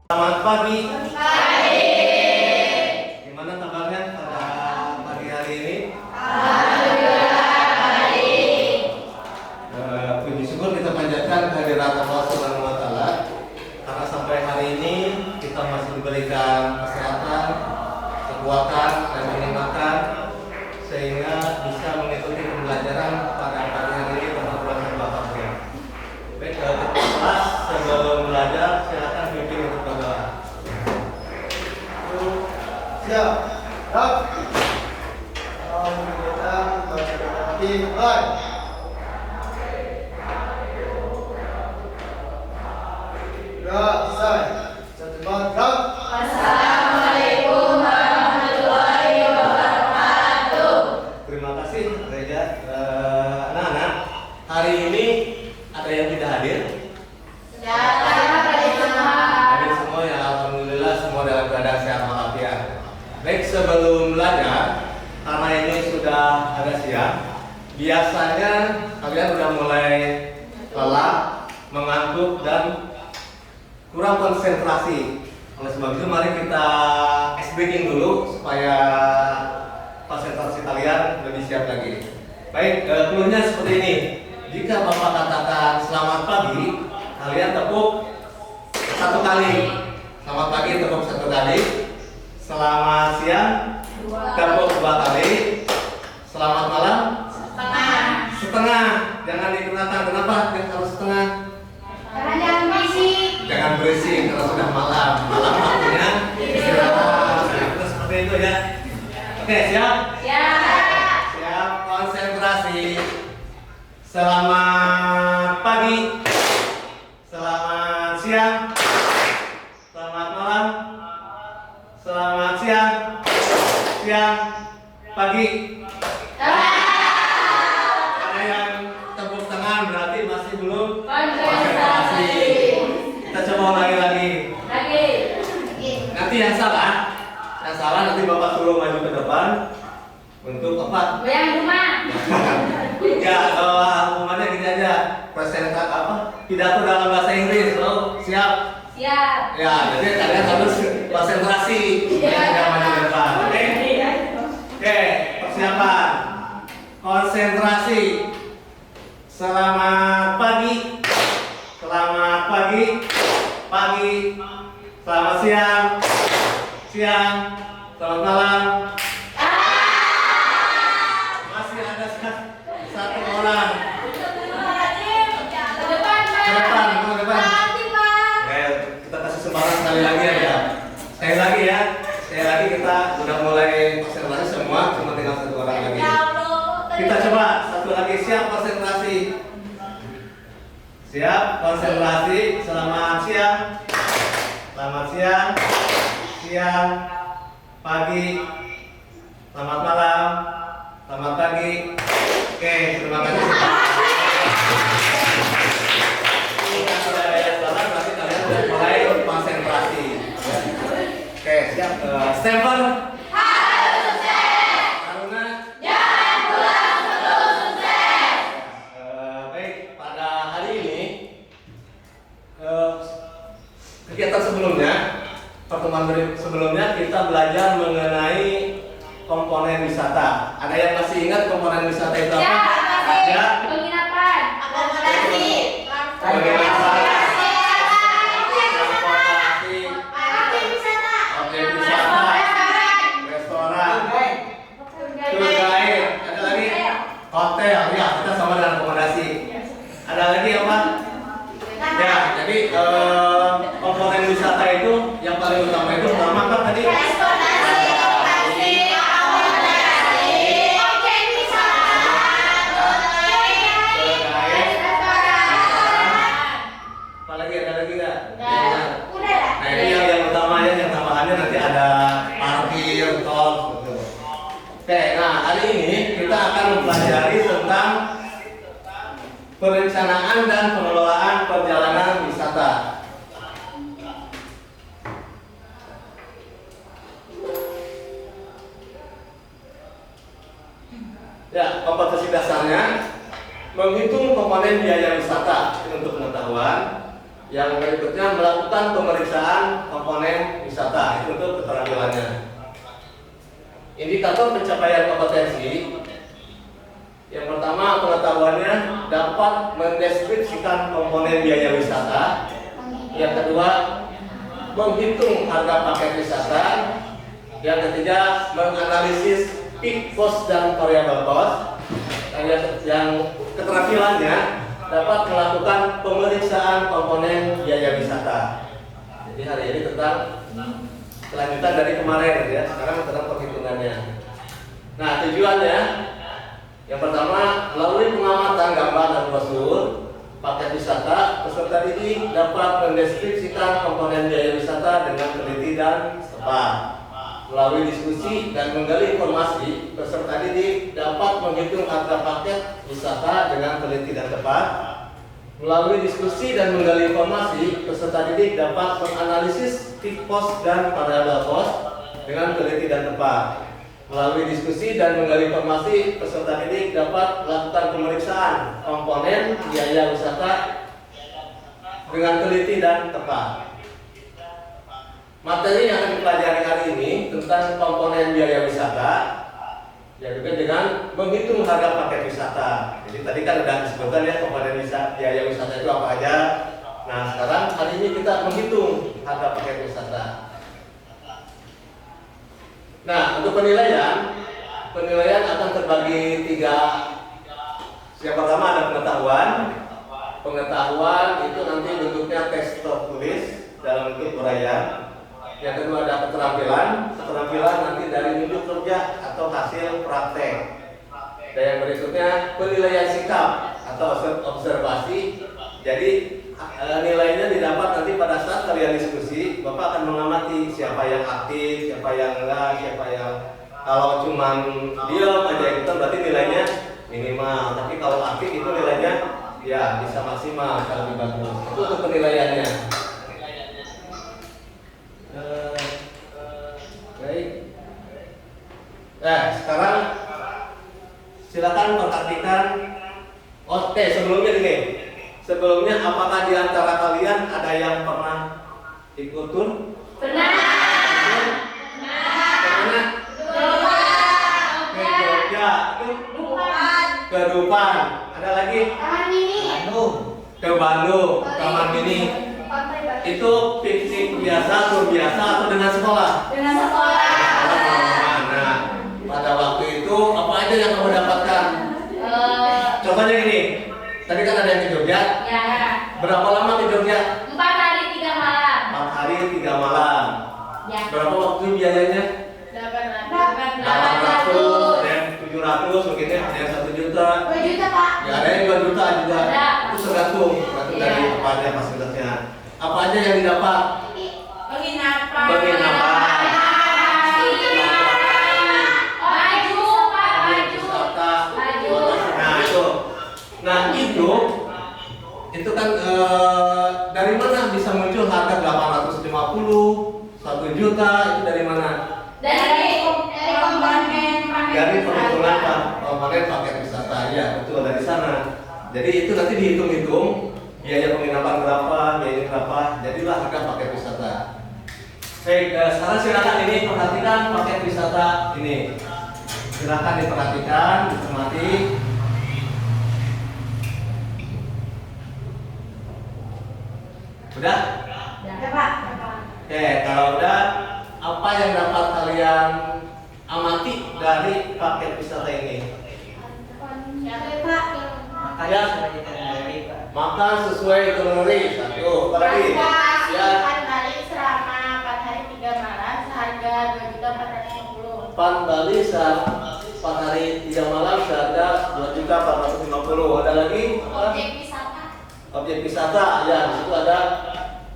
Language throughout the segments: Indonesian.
Selamat pagi. Pagi. Gimana kabarnya pada pagi hari ini? Alhamdulillah baik. Puji syukur kita panjatkan kehadirat Allah Subhanahu wa Ta'ala karena sampai hari ini kita masih diberikan kesehatan, kekuatan dan kenikmatan sehingga bisa mengikuti pembelajaran pada pagi hari ini bersama Bapak-Bapak. Baik, kelas sebelum belajar silakan pimpin untuk berdoa. Siap. Siap. Alhamdulillah. Baik. Selesai. Satu gerak. Assalamualaikum warahmatullahi wabarakatuh. Terima kasih Reja. Anak-anak, hari ini ada yang tidak hadir? Hadir semua ya, alhamdulillah semua dalam keadaan sehat walafiat. Baik, sebelum belajar, karena ini sudah agak siang, biasanya kalian sudah mulai lelah, mengantuk dan kurang konsentrasi. Oleh sebab itu mari kita ice breaking dulu supaya konsentrasi kalian lebih siap lagi. Baik, cluenya seperti ini. Jika Bapak katakan selamat pagi, kalian tepuk satu kali. Selamat pagi tepuk satu kali. Selamat siang tepuk dua kali. Selamat malam setengah. Jangan digunakan. Kenapa harus setengah? Jangan berisik kalau sudah malam. Malam waktunya istirahat. Nah, seperti itu ya. Oke, siap? Siap, konsentrasi. Selamat pagi. Selamat siang. Selamat malam. Selamat siang. Pagi. Ada yang tepuk tangan berarti masih belum konsentrasi. Kita coba ulangi lagi. Nanti yang salah nanti Bapak suruh maju ke depan untuk apa? Ya, hukumannya gini aja. Pidato dalam bahasa Inggris. Siap? Ya, jadi kalian harus konsentrasi. Tidak maju ke depan. Oke, persiapan. Konsentrasi. Selamat pagi. Selamat pagi. Selamat siang. Selamat malam. Masih ada satu orang. Ke depan. Oke, kita kasih kesempatan sekali lagi aja. Sekali lagi kita sudah mulai konsentrasi semua, cuma tinggal satu orang lagi. Kita coba satu lagi, siap konsentrasi. Siap konsentrasi. Selamat siang. Pagi. Selamat malam. Selamat pagi. Oke, terima kasih. Jika sudah ada yang salah, berarti kalian sudah mulai konsentrasi. Oke, siap. Stempel. Karuna. Baik, pada hari ini kegiatan sebelumnya, pertemuan sebelumnya kita belajar mengenai komponen wisata. Ada yang masih ingat komponen wisata itu apa? Ya. Penginapan. Objek wisata, restoran, tour guide, ada lagi hotel. Ya, kita sama dengan akomodasi. Ada lagi apa? Ya, jadi komponen wisata itu yang paling utama itu pertama apa tadi? Apalagi ada lagi nggak? Nah, ini yang utamanya, yang tambahannya nanti ada parkir, tol, gitu. Oke, nah hari ini kita akan mempelajari tentang perencanaan dan pengelolaan perjalanan wisata. Ya, kompetensi dasarnya menghitung komponen biaya wisata. Untuk pengetahuan, Yang berikutnya melakukan pemeriksaan komponen wisata, itu untuk keterampilannya. Indikator pencapaian kompetensi. Yang pertama, pengetahuannya dapat mendeskripsikan komponen biaya wisata. Yang kedua, menghitung harga paket wisata. Yang ketiga, menganalisis peak cost dan variable cost. Yang keterampilannya dapat melakukan pemeriksaan komponen biaya wisata. Jadi hari ini tentang kelanjutan dari kemarin ya. Sekarang tentang perhitungannya. Nah, tujuannya yang pertama, melalui pengamatan gambar dan brosur paket wisata, peserta didik dapat mendeskripsikan komponen biaya wisata dengan teliti dan tepat. Melalui diskusi dan menggali informasi, peserta didik dapat menghitung harga paket wisata dengan teliti dan tepat. Melalui diskusi dan menggali informasi, peserta didik dapat menganalisis peak cost dan variable cost dengan teliti dan tepat. Melalui diskusi dan menggali informasi, peserta didik dapat melakukan pemeriksaan komponen biaya wisata dengan teliti dan tepat. Materi yang akan dipelajari hari ini tentang komponen biaya wisata, yaitu dengan menghitung harga paket wisata. Jadi tadi kan sudah disebutkan ya komponen biaya wisata itu apa aja. Nah, sekarang hari ini kita menghitung harga paket wisata. Nah, untuk penilaian akan terbagi tiga. Yang pertama ada pengetahuan. Pengetahuan itu nanti bentuknya teks tertulis dalam bentuk uraian. Yang kedua ada keterampilan. Keterampilan nanti dari unjuk kerja atau hasil praktek. Dan yang berikutnya penilaian sikap atau observasi. Jadi nilainya didapat nanti pada saat kalian diskusi. Bapak akan mengamati siapa yang aktif, siapa yang enggak, siapa yang kalau cuman diam aja itu berarti nilainya minimal. Tapi kalau aktif itu nilainya ya bisa maksimal kalau lebih bagus. Itu untuk penilaiannya. Baik. Nah, sekarang silakan perhatikan. Oke, sebelumnya gini. Sebelumnya, apakah di antara kalian ada yang pernah ikut tur? Benar. Kemana? Ke Jogja. Ke Dufan. Ada lagi? Ke Bandung. Taman Mini. Itu piknik biasa, tur biasa atau dengan sekolah? Dengan sekolah. Nah, pada waktu itu apa aja yang kamu dapatkan? Contohnya gini. Tadi kan ada yang ke Jogja. Ya. Berapa lama ke Jogja? 4 hari 3 malam. 4 hari 3 malam. Ya. Berapa waktu biayanya? 800 dan 700 mungkin ya, ada yang 1 juta. 2 juta, Pak. Ya, ada yang 2 juta juga. Ada. Itu tergantung dari Iya. apa aja fasilitasnya. Apa aja yang didapat? Penginapan. Penginapan. Baju, Pak. Baju. Wisata. Baju. Nah itu kan dari mana bisa muncul harga 850, 1 juta itu dari mana? Dari komponen paket Dari perhitungan wisata. komponen paket wisata, ya betul dari sana. Jadi itu nanti dihitung-hitung biaya penginapan berapa, biaya berapa, jadilah harga paket wisata. Baik, sekarang silakan ini perhatikan paket wisata ini. Silakan diperhatikan, dicermati. Udah? Ya, Pak. Oke, kalau udah, apa yang dapat kalian amati dari paket wisata ini? Ya, makan sesuai itinerary. Satu, apalagi? Ya, 4 hari selama 4 hari 3 malam seharga 2.450. 4 Bali 4 hari 3 malam seharga 2.450. Ada lagi? Apa? Objek wisata. Objek wisata, ya, di situ ada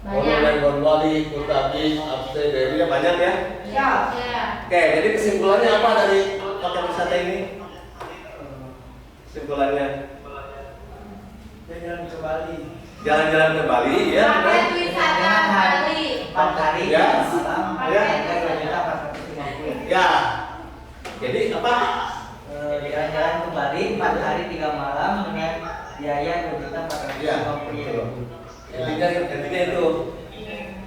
Monumen Bonbali, Kuta Beach, Abstay, Berry, banyak ya. Ya. Oke, jadi kesimpulannya apa dari paket wisata ini? Kesimpulannya Jalan ke Bali. jalan-jalan ke Bali, ya. Paket wisata Bali. 4 hari Ya. malam. Ya. Harga 2.450. Ya. Jadi apa? Jalan-jalan ke Bali 4 hari 3 malam dengan biaya Ya, 2.450. betul. Intinya itu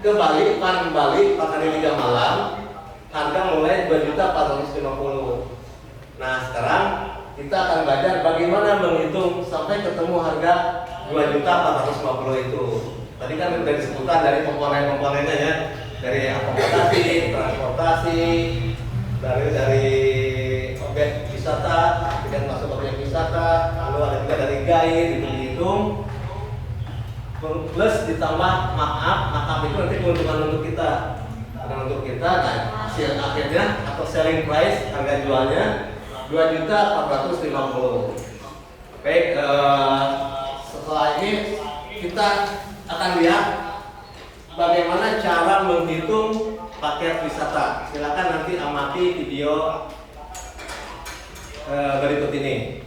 ke Bali, pan Bali 4 hari 3 malam, harga mulai 2.450.000. Nah sekarang kita akan belajar bagaimana menghitung sampai ketemu harga 2.450.000 itu. Tadi kan udah disebutkan dari komponen-komponennya ya, dari akomodasi, transportasi, dari objek wisata, tiket masuk objek wisata, lalu ada juga dari guide, itu dihitung. Plus ditambah markup itu nanti keuntungan untuk kita. Nah, untuk kita, nah, hasil akhirnya atau selling price harga jualnya 2.450.000. Baik, setelah ini kita akan lihat bagaimana cara menghitung paket wisata. Silakan nanti amati video berikut ini.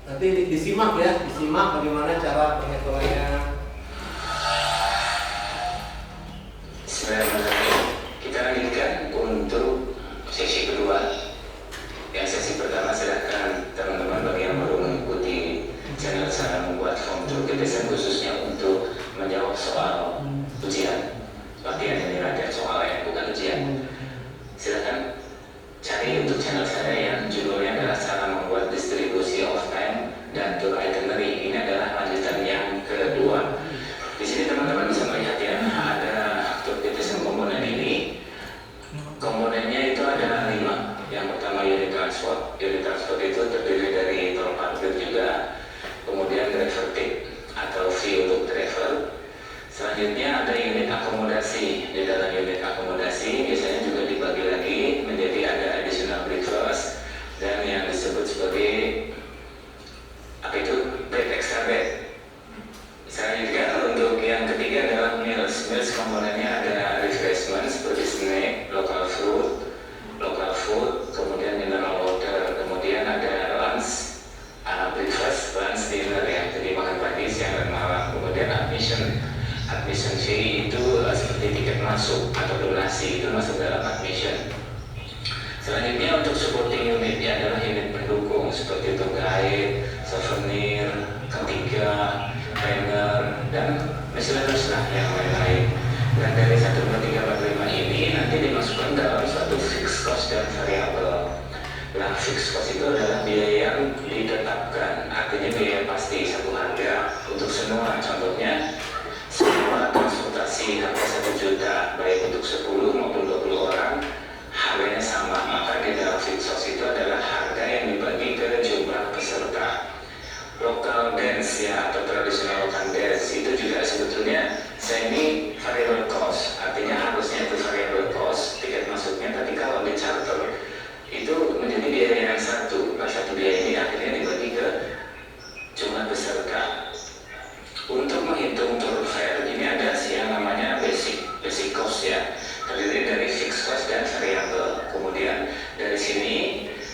Nanti disimak ya, disimak bagaimana cara penghitungannya. Kita lanjutkan untuk sesi kedua. Yang sesi pertama silakan teman-teman bagi yang baru mengikuti channel saya membuat form kebiasaan khususnya untuk menjawab soal ujian. Latihan ini latihan soal yang bukan ujian. Silakan cari untuk channel saya yang judulnya adalah cara membuat distribusi of time dan tour itinerary. Ini adalah lanjutan yang kedua. Di sini teman-teman bisa melihat ya, ada tour kebiasaan komponen ini. Komponennya itu ada 5. Yang pertama unit transport. Unit transport itu terdiri dari tol parkir juga, kemudian driver tip atau fee untuk driver. Selanjutnya ada unit akomodasi. Di dalam unit akomodasi biasanya juga dibagi lagi menjadi ada additional breakfast dan yang disebut sebagai apa itu bed extra bed. Selanjutnya untuk yang ketiga adalah meals. Meals komponennya ada refreshment seperti snack, local food, kemudian mineral water, kemudian ada lunch, breakfast, lunch, dinner ya, jadi makan pagi, siang dan malam. Kemudian admission fee itu seperti tiket masuk atau donasi, itu masuk dalam admission. Selanjutnya untuk supporting unit ya, adalah unit pendukung seperti tour guide, souvenir, ketiga, trainer, dan miscellaneous lah yang lain-lain. Dan dari 1, 2, 3, 4, 5 ini nanti dimasukkan dalam suatu fixed cost dan variabel. Nah, fixed cost itu adalah biaya yang ditetapkan, artinya biaya pasti satu harga untuk semua. Contohnya semua transportasi harga 1 juta, baik untuk 10 maupun 20 orang, harganya sama. Maka di dalam fixed cost itu adalah harga yang dibagi ke jumlah peserta. Local dance ya, atau tradisional local dance itu juga sebetulnya semi variable cost, artinya harusnya itu variable cost tiket masuknya, tapi kalau di charter itu menjadi biaya yang satu. Nah, satu biaya ini akhirnya dibagi ke jumlah peserta. Untuk menghitung tour fare ini ada yang namanya basic cost ya, terdiri dari fixed cost dan variable. Kemudian dari sini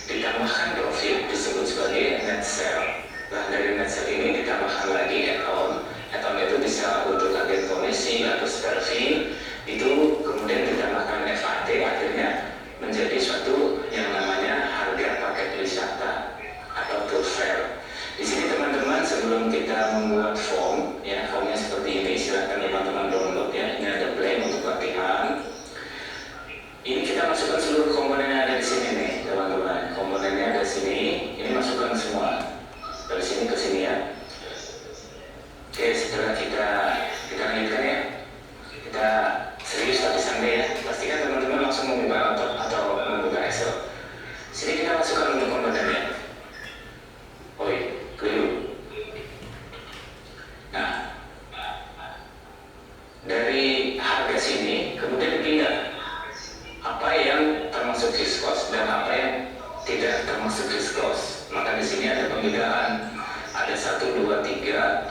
ditambahkan profit disebut sebagai net sale. Nah, dari net sale ini ditambahkan lagi add-on. Add-on itu bisa untuk agen komisi atau spare fee. Itu kemudian ditambahkan FAT, akhirnya menjadi suatu yang namanya harga paket wisata atau tour fare. Di sini teman-teman sebelum kita membuat form, ya formnya seperti ini, silakan teman-teman download ya. Ini ada plan untuk latihan. Ini kita masukkan seluruh komponen yang ada di sini nih, teman-teman. Komponennya ada sini. Ini masukkan semua dari sini ke sini ya. Oke, setelah kita lanjutkan ya. Kita serius tapi santai ya. Pastikan teman-teman langsung membuka laptop atau membuka Excel. Sini kita masukkan untuk komponennya. Keliru. Nah, dari harga sini kemudian dipindah apa yang termasuk fixed cost dan apa yang tidak termasuk fixed cost. Maka di sini ada pembedaan. Ada 1, 2, 3,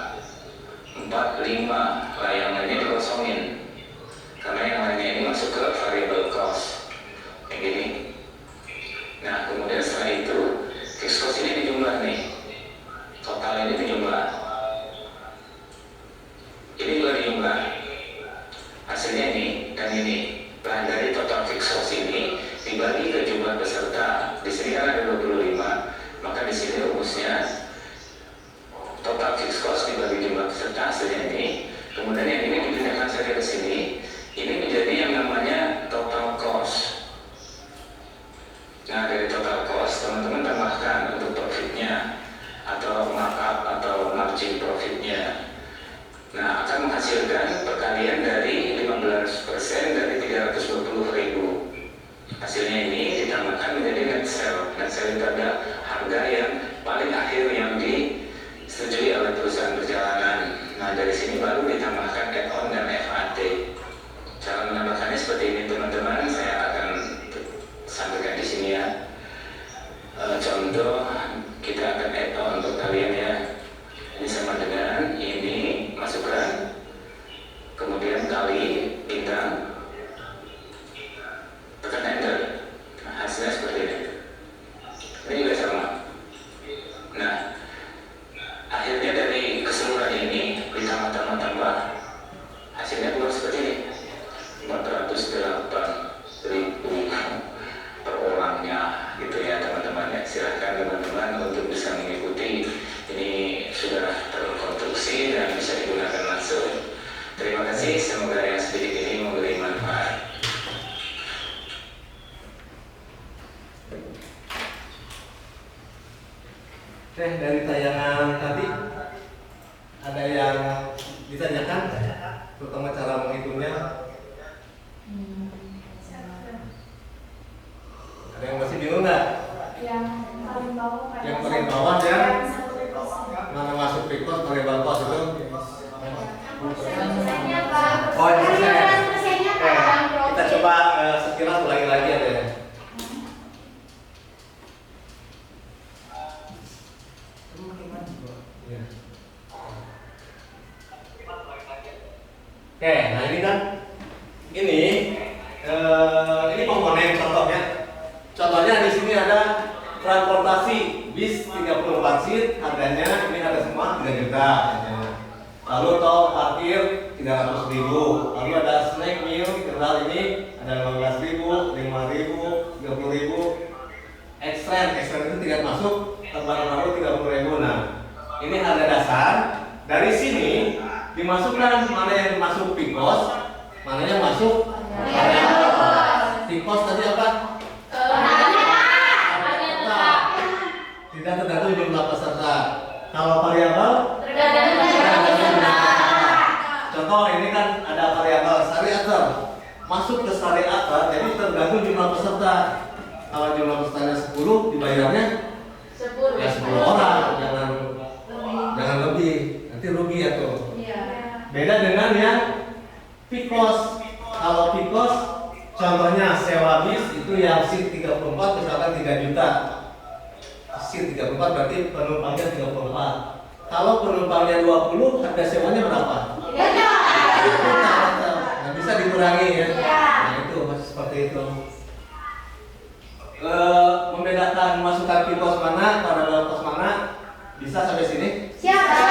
4, 5. Lah yang lainnya dikosongin. Karena yang lainnya ini masuk ke variable cost. Kayak gini. Nah, kemudian setelah itu fixed cost ini dijumlah nih. Total ini dijumlah. Ini juga dijumlah. Hasilnya ini dan ini. Nah, dari total fixed cost ini dibagi ke jumlah peserta. Di sini kan ada 25. margin profitnya. Nah, akan menghasilkan perkalian dari 15% dari 320.000. Hasilnya ini ditambahkan menjadi net sale. Net sale itu ada harga yang paling akhir yang disetujui oleh perusahaan perjalanan. Nah, dari sini baru ditambahkan add-on dan FAT. Cara menambahkannya seperti ini teman-teman, saya akan sampaikan di sini ya. Contoh, kita akan add-on untuk kalian ya. Ini sama dengan ini, masukkan, kemudian kali bintang, tekan enter. Nah, hasilnya seperti ini. Ini juga sama. Nah, akhirnya dari keseluruhan ini ditambah-tambah, hasilnya keluar seperti ini. 408.000 per orangnya gitu ya teman-teman ya. Silahkan teman-teman untuk bisa mengikuti. Ini sudah terkonstruksi dan bisa digunakan langsung. Terima kasih, semoga yang sedikit ini memberi manfaat. Oke, dari tayangan tadi ada yang ditanyakan, terutama cara menghitungnya. Ada yang masih bingung nggak? Yang paling bawah. Yang paling bawah ya, mana masuk pikos, variabel cost itu? Persennya Pak. Oh, ini persen. Persennya Oke, Pak. kita coba sekilas ulangi lagi ya deh. Ya. Oke, nah ini kan ini komponen contohnya. Contohnya di sini ada transportasi bis 34 seat, harganya ini ada semua 3 juta. Lalu tol parkir 300.000. Lalu ada snack meal kental ini ada 15.000, 5.000, 30.000. Extend itu tiket masuk terbang lalu 30.000. Nah, ini harga dasar. Dari sini dimasukkan mana yang masuk pikos, mana yang masuk variabel. Pikos tadi apa? Tidak tergantung jumlah peserta. Kalau variabel contoh ini kan ada variabel syariater masuk ke syariater, jadi tergantung jumlah peserta. Kalau jumlah pesertanya 10, dibayarnya 10. ya 10 orang, jangan lebih, nanti rugi ya tuh. Beda dengan yang pikos. Kalau pikos contohnya sewa bis itu yang seat 34 misalkan 3 juta. Seat 34 berarti penumpangnya 34. Kalau penumpangnya 20, harga sewanya berapa? 3 juta. Nah, bisa dikurangi ya. Nah, itu masih seperti itu. Membedakan masukan pikos mana, variabel cost mana, bisa sampai sini? Siapa?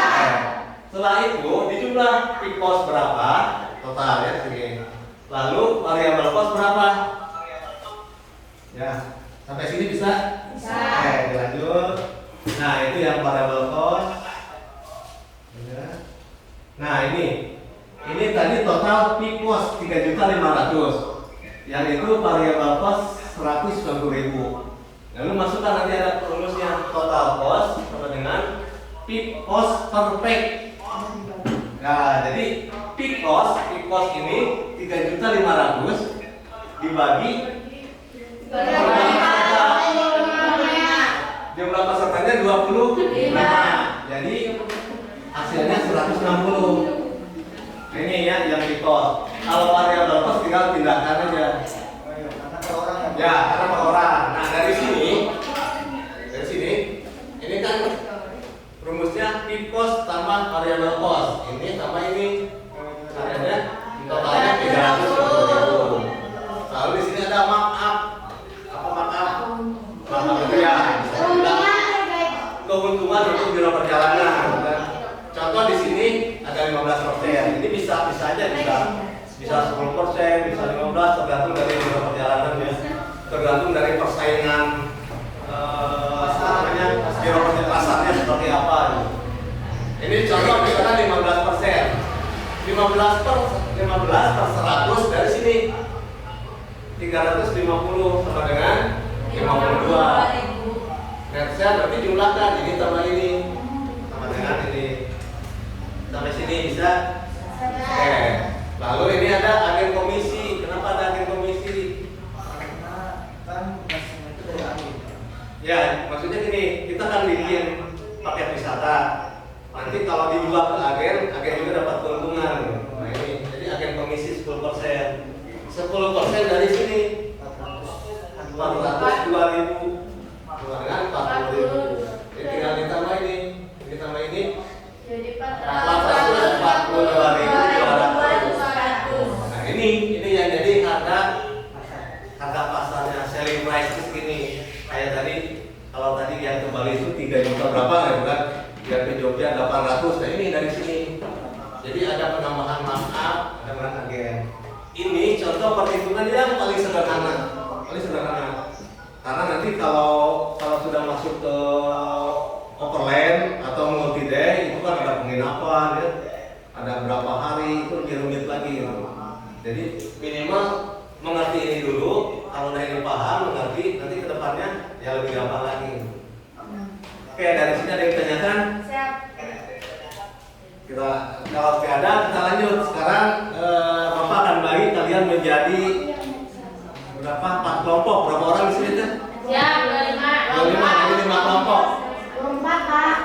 Setelah itu dijumlah pikos berapa total ya sini. Lalu variabel cost berapa? Ya, sampai sini bisa? Bisa. Oke, dilanjut. Nah, itu yang variabel cost. Ya. Nah, ini tadi total pikos 3.500.000. Yang itu variabel cost 190.000. Lalu masukkan nanti ada rumusnya, total cost sama dengan peak cost per pack. Nah, jadi peak cost ini 3.500.000 dibagi jumlah pesertanya 25. Jadi hasilnya 160. Ini ya yang peak cost. Kalau variabel cost tinggal pindahkan aja. Ya, karena per orang. Nah, dari sini ini kan rumusnya peak cost tambah variable cost. Ini tambah ini. Harganya totalnya 350.000. Lalu di sini ada markup. Apa markup? Markup itu ya. Keuntungan untuk biro perjalanan. Contoh di sini ada 15%. Ini bisa aja bisa 10%, bisa 15%, tergantung dari biro perjalanan ya. Tergantung dari persaingan biro perjalanan seperti apa. Ini contoh misalkan 15%. 15 per 100 dari sini 350 sama dengan 52. Net sale berarti jumlahkan ini tambah ini sama dengan ini. kalau dijual ke agen juga dapat keuntungan. Nah ini, jadi agen komisi 10%. 10% dari sini 402.000 dengan 40.000. Jadi tinggal ditambah ini, Jadi 442.200. Nah ini yang jadi harga pasarnya, selling price itu segini. Kayak tadi, kalau tadi yang ke Bali itu 3 juta berapa ya bukan? Yang ke Jogja 800. Nah ini dari sini. Jadi ada penambahan markup, ada penambahan agen. Ini contoh perhitungan yang paling sederhana. Karena nanti kalau sudah masuk ke overland atau multi day itu kan ada penginapan ya, ada berapa hari, itu lebih rumit lagi gitu. Jadi minimal mengerti ini dulu, kalau udah ini paham, mengerti, nanti kedepannya ya lebih gampang lagi. Oke, dari sini ada yang ditanyakan? Siap. Kita kalau tidak ada, kita lanjut. Sekarang Bapak akan bagi kalian menjadi berapa? 4 kelompok. Berapa orang di sini tuh? Siap, 25. 25, jadi 5 kelompok. 24, Pak.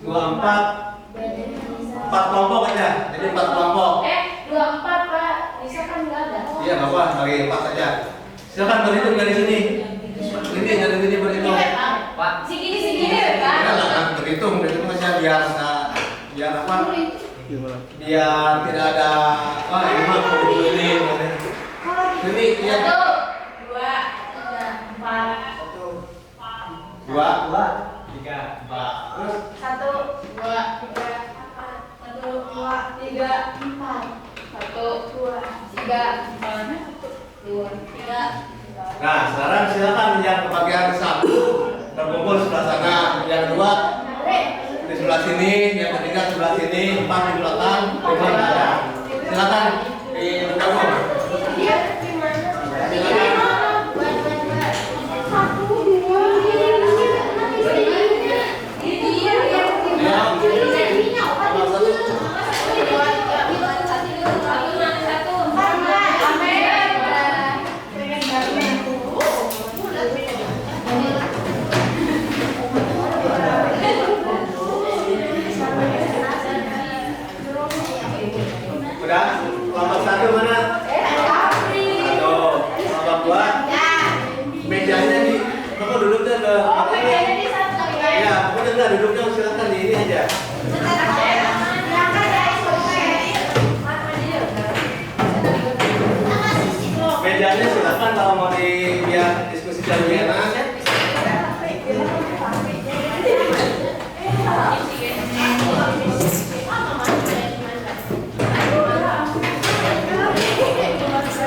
24, 4 kelompok aja. Jadi 4 kelompok. 24, Pak. Bisa kan nggak ada? Iya, Bapak bagi 4 saja. Silakan berhitung dari sini. Ini dari sini berhitung. Pak. Segini, Pak. Ya lah, berhitung aja biar apa? Biar tidak ada ini mah ini. Ini ya. 1, 2, 3, 4. 2, 3, 4. Terus 1, 2, 3, 4. 1, 2, 3, 4. 1, 2, 3, 4. 2, 3. Nah, sekarang silakan yang kebagian 1 terkumpul sebelah sana, yang 2 di sebelah sini, yang ketiga sebelah sini, 4 di belakang, 5 di belakang. Silakan bergabung. Udah, kelompok 1 mana? Satu, kelompok 2. Mejanya di, kamu duduknya ke ini. Ya, kamu enggak duduknya silakan di ini aja. Mejanya silakan kalau mau biar diskusi lebih enak.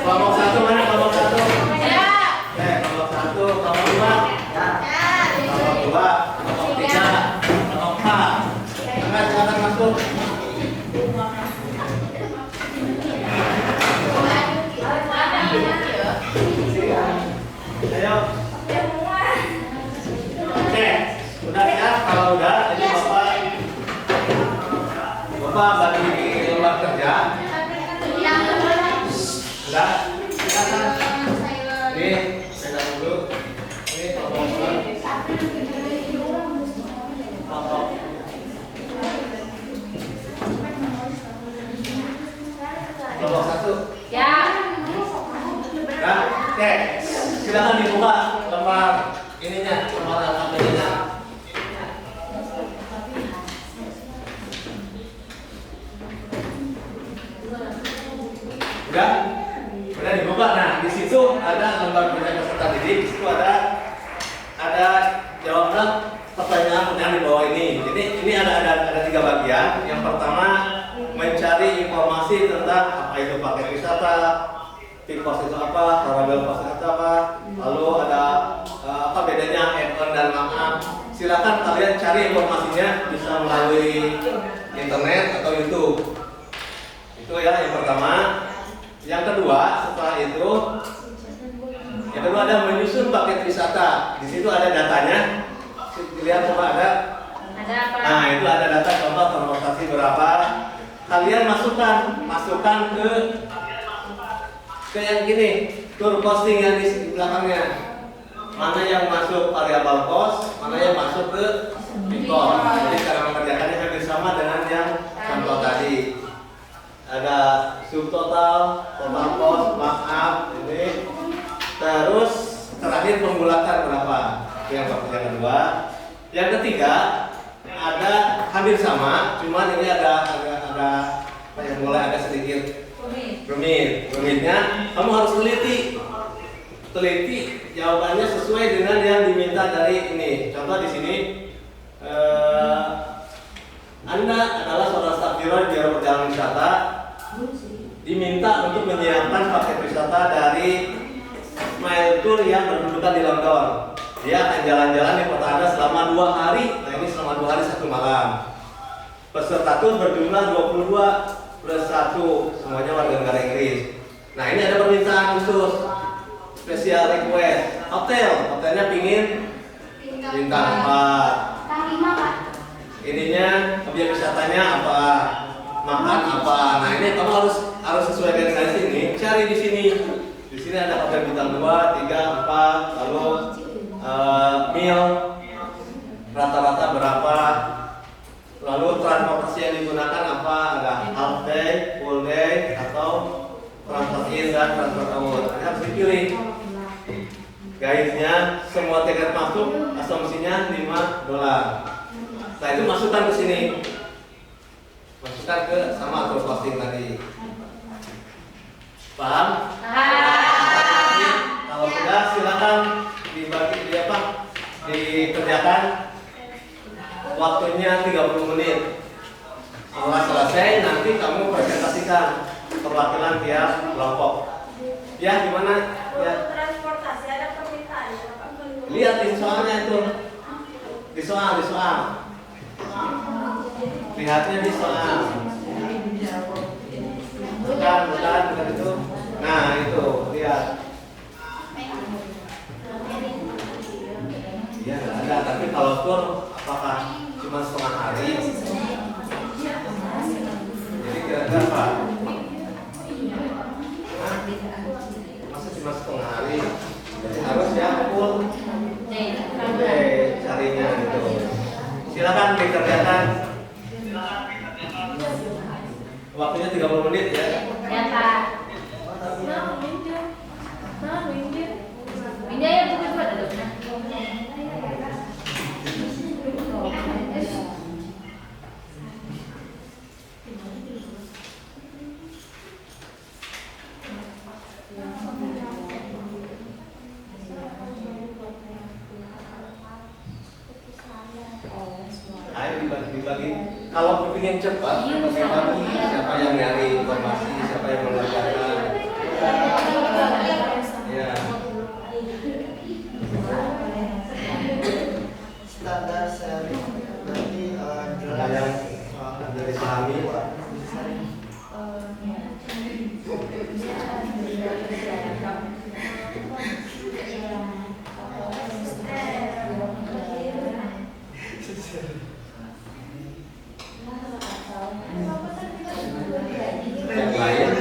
Kelompok 1 mana? Kelompok 1. Kelompok 1, kelompok 2. Kelompok 2, kelompok 3, kelompok 4. Silakan masuk. Ayo. Oke, udah siap? Kalau udah, ini Bapak bagi lembar kerja. Udah, silakan. Ini pegang dulu. Ini kelompok 2. Kelompok 1. Ya. Nah, oke, silakan dibuka lembar ininya, lembar AKP-nya. Udah dibuka. Nah, di situ ada lembar kerja peserta didik. Di situ ada jawablah pertanyaan di bawah ini. Jadi ini ada 3 bagian. Yang pertama mencari informasi tentang apa itu paket wisata, Pikos itu apa, travel cost itu apa, lalu ada apa bedanya add-on dan markup. Silakan kalian cari informasinya bisa melalui internet atau YouTube. Itu ya yang pertama. Yang kedua, setelah itu, yang kedua ada menyusun paket wisata. Di situ ada datanya. Lihat coba ada. Ada apa? Nah itu ada data contoh transportasi berapa. Kalian masukkan ke yang gini, tour costing yang di belakangnya. Mana yang masuk variabel cost, mana yang masuk ke cost. Jadi cara mengerjakannya hampir sama. sama dengan yang contoh tadi. Ada subtotal, total cost, markup ini. Terus terakhir pembulatan berapa? Itu yang kedua. Yang ketiga ada hampir sama, cuman ini ada yang mulai agak sedikit rumitnya. Kamu harus teliti jawabannya sesuai dengan yang diminta dari ini. Contoh di sini, Anda adalah seorang staf biro di biro perjalanan wisata, diminta untuk menyiapkan paket wisata dari Smile Tour yang berkedudukan di London. Dia akan jalan-jalan di kota Anda selama 2 hari. Nah, ini selama 2 hari 1 malam. Peserta tour berjumlah 22 plus 1, semuanya warga negara Inggris. Nah, ini ada permintaan khusus, special request. Hotelnya pingin bintang 4. Ininya objek wisatanya apa? Makan apa? Nah, ini kamu harus sesuaikan dari sini. Cari di sini. Di sini ada hotel bintang 2, 3, 4, lalu meal rata-rata berapa? Lalu transportasi yang digunakan apa? Ada half day, full day, atau transport in dan transport out. Ini harus dipilih. Guide-nya semua tiket masuk, asumsinya $5. Nah, itu masukkan ke sini. Masukkan ke sama atau posting tadi. Paham? Kalau sudah silakan dibagi dikerjakan. Waktunya 30 menit. Setelah selesai nanti kamu presentasikan perwakilan tiap kelompok. Ya, gimana? Ya. Transportasi ada permintaan. Lihat di soalnya itu. Di soal. Lihatnya di soal. Bukan itu. Nah, itu, lihat. Iya, nggak ada. Tapi kalau tour, apakah cuma setengah hari? Jadi kira-kira apa? Masa cuma setengah hari? Jadi harus ya full. Oke, carinya gitu. Silakan dikerjakan. Waktunya 30 menit ya. Ya, Pak. Ini yang bukan buat ada. Ayo dibagi. Kalau kepingin cepat, bagi siapa yang nyari informasi, siapa yang mengerjakan. Ya. Standar seri berarti Ada yang dari Sami. Yang lain,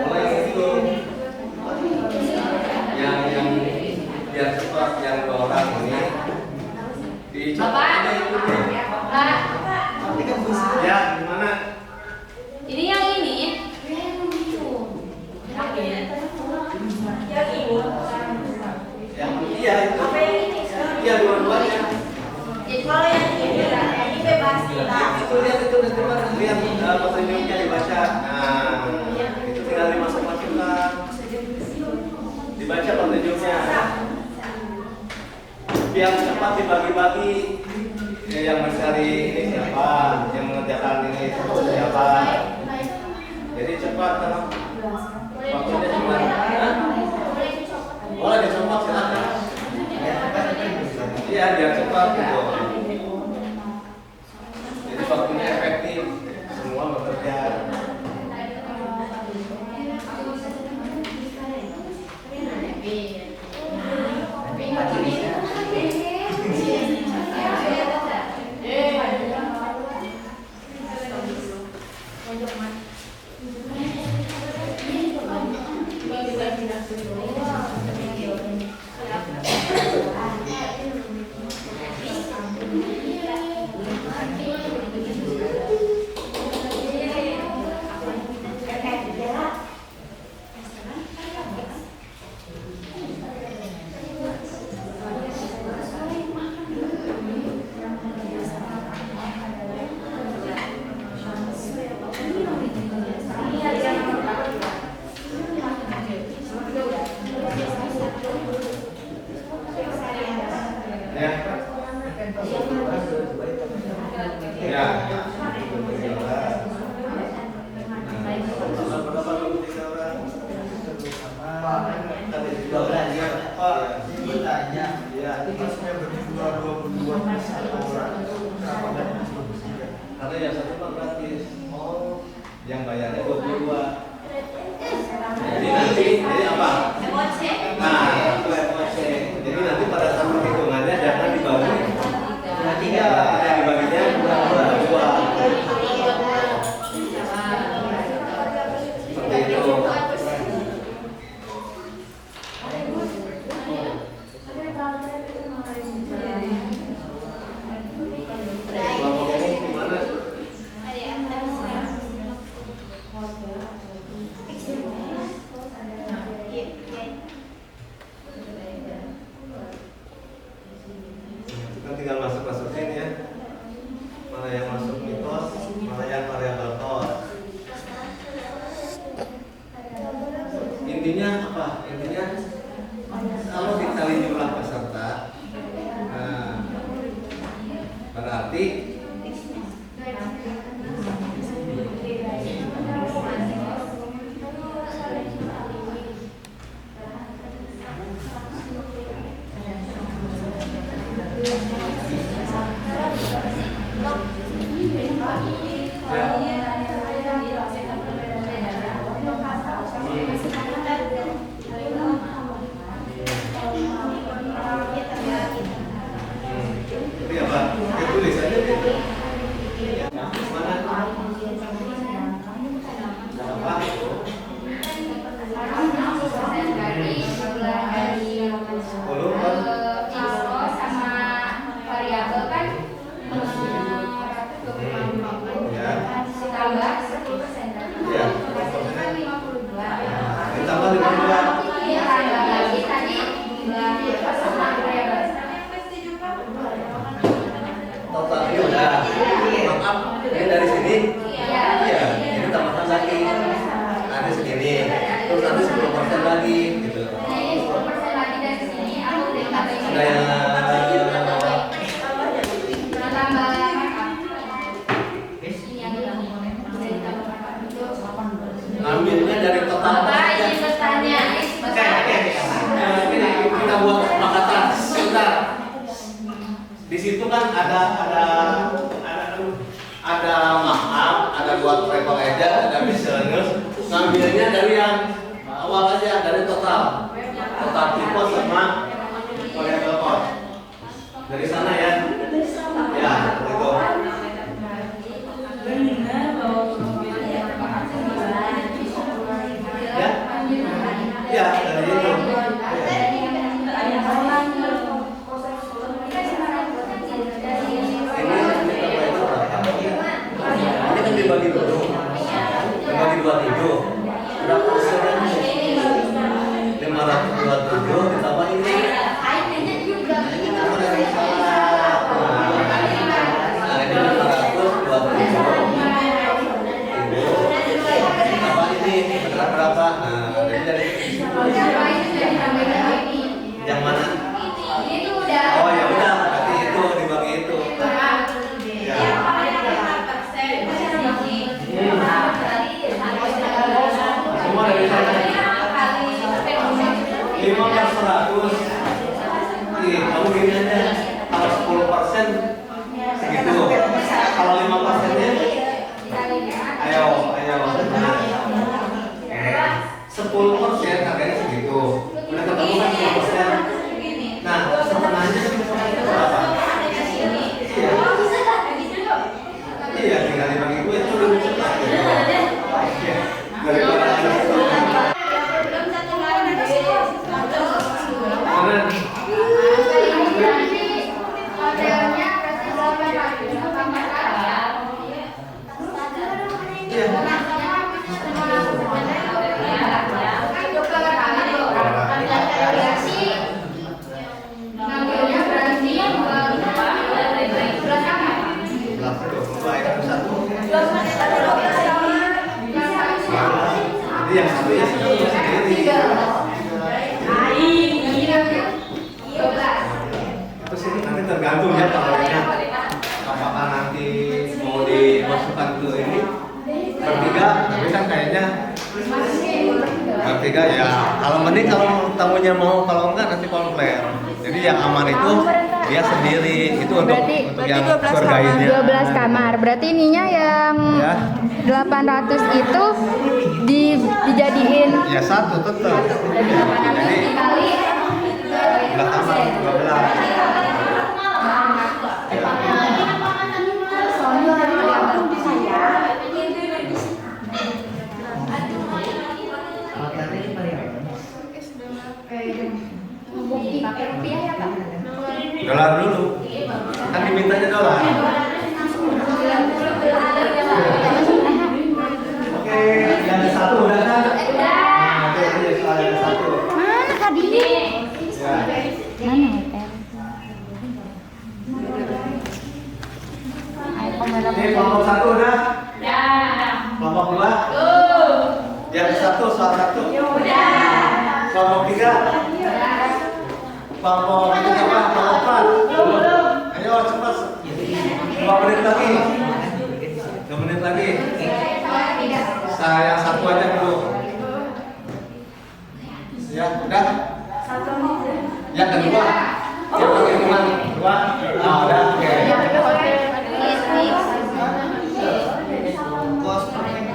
mulai itu yang biar cepat yang 2 orang ini dicoba itu ya gimana? Ini yang ini. Yang iya itu. Iya dua-duanya. Kalau yang ini bebas Itu lihat petunjuknya dibaca. Nah, itu tinggal dimasuk-masukkan. Dibaca petunjuknya. Biar cepat dibagi-bagi. Yang mencari ini siapa, yang mengerjakan ini siapa. Jadi cepat karena waktunya cuma. Boleh dicopot silakan. Iya biar cepat gitu. Jadi waktunya efektif, semua bekerja. satu mah gratis. Oh, yang bayarnya 22. Jadi nanti jadi apa? Nah, itu MOC. Jadi nanti pada saat perhitungannya jangan dibagi tiga, yang dibaginya dua. Seperti itu. Kita tinggal masuk-masukin ya. Mana yang masuk mitos, mana yang variabel cost. Intinya apa? Intinya kalau dikali jumlah peserta, nah, berarti ini apa? Ya, tulis aja deh. Nah, mana? Apa? Ditambah 52. Totalnya udah. Maaf, ini dari sini. Iya, ini tambahkan lagi. Ada segini. Terus nanti 10% lagi gitu. Ada yang ambilnya dari total. Ini kita buat kesepakatan. Sebentar. Di situ kan ada maaf, ada buat travel agent, ada miscellaneous. Ngambilnya dari yang awal aja, dari total tipe sama variable cost. Dari sana ya. Ya, itu. Ya, dari itu. Ini kan dibagi dulu. Dibagi 27. Berapa persennya? 527 ditambah ini. Ini kan ada yang salah. Nah, ini 527. Ditambah ini. Beneran berapa? Nah, jadi dari yang mana? Oh ya udah, berarti itu dibagi itu. Ya. Semua dari sana. 5/100. Nih, kamu gini aja. Kalau 10% segitu. Kalau 5%-nya, ayo. 10% harganya segitu. Udah ketemu kan 10%. Nah, setengahnya berapa? Iya, tinggal dibagi gue itu lebih cepat. Daripada yang satu ya sendiri. Terus ini nanti tergantung ya taruhnya. Apakah nanti mau dimasukkan ke ini bertiga, tapi kan kayaknya bertiga ya. Kalau mending kalau tamunya mau, kalau enggak nanti konflik. Jadi yang aman itu dia sendiri. Itu Berarti- untuk yang 12 tour kamar. guide-nya. 12 kamar. Berarti ininya yang Ya. 800 itu dijadiin Ya satu tetap. Jadi belah kamar 12. Dolar dulu. Kan dimintanya dolar. Oke, yang ada satu udah kan? Nah, itu soal yang satu. mana tadi? Ya. Mana hotel? Ini kelompok satu udah? Kelompok dua? Yang satu soal satu? Kelompok tiga? Kelompok tiga apa? Kelompok empat? Ayo cepat. 2 menit lagi. 2 menit lagi. Saya satu aja dulu. Ya, udah. Yang kedua. Yang kedua. Dua. Ah, udah. Oke. Kos perfect.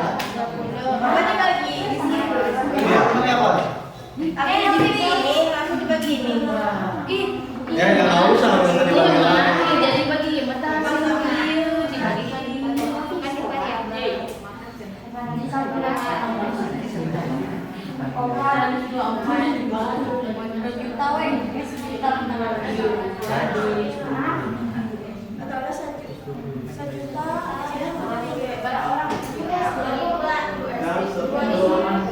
Ini apa? Ya, nggak usah nggak usah dibagi lagi. Yang sebelum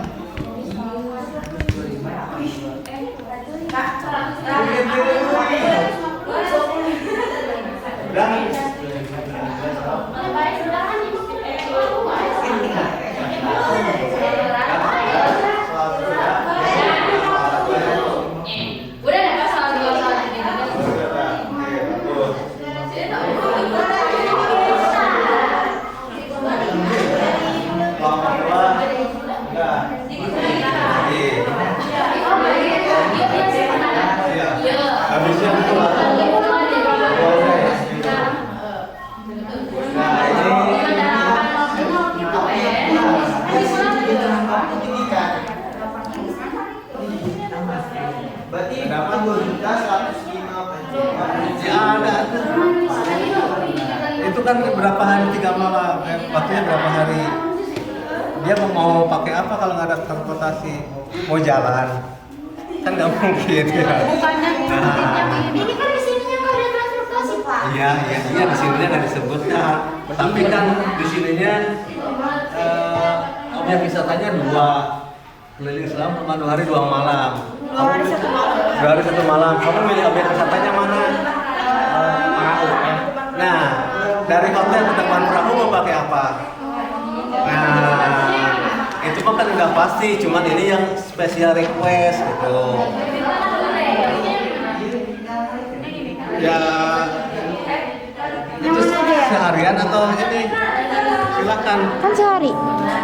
habisnya itu lah. Berarti dapat 2.105 Ya ada. Itu kan berapa hari 3 malam, waktunya berapa hari? Dia mau pakai apa kalau nggak ada transportasi? Mau jalan? Kan nggak mungkin ya. Bukannya Nah. ini kan di sininya nggak ada transportasi, Pak. Iya di sininya nggak disebutkan. Tapi kan di sininya objek wisatanya 2 keliling selama 2 hari 2 malam. 2 hari 1 malam. 2 hari 1 malam. Kamu milih objek wisatanya mana? Nah, dari hotel ke teman perahu mau pakai apa? Nah, itu mah kan udah pasti. Cuman ini yang special request gitu. Ya, itu seharian atau ini? Silakan. Kan sehari.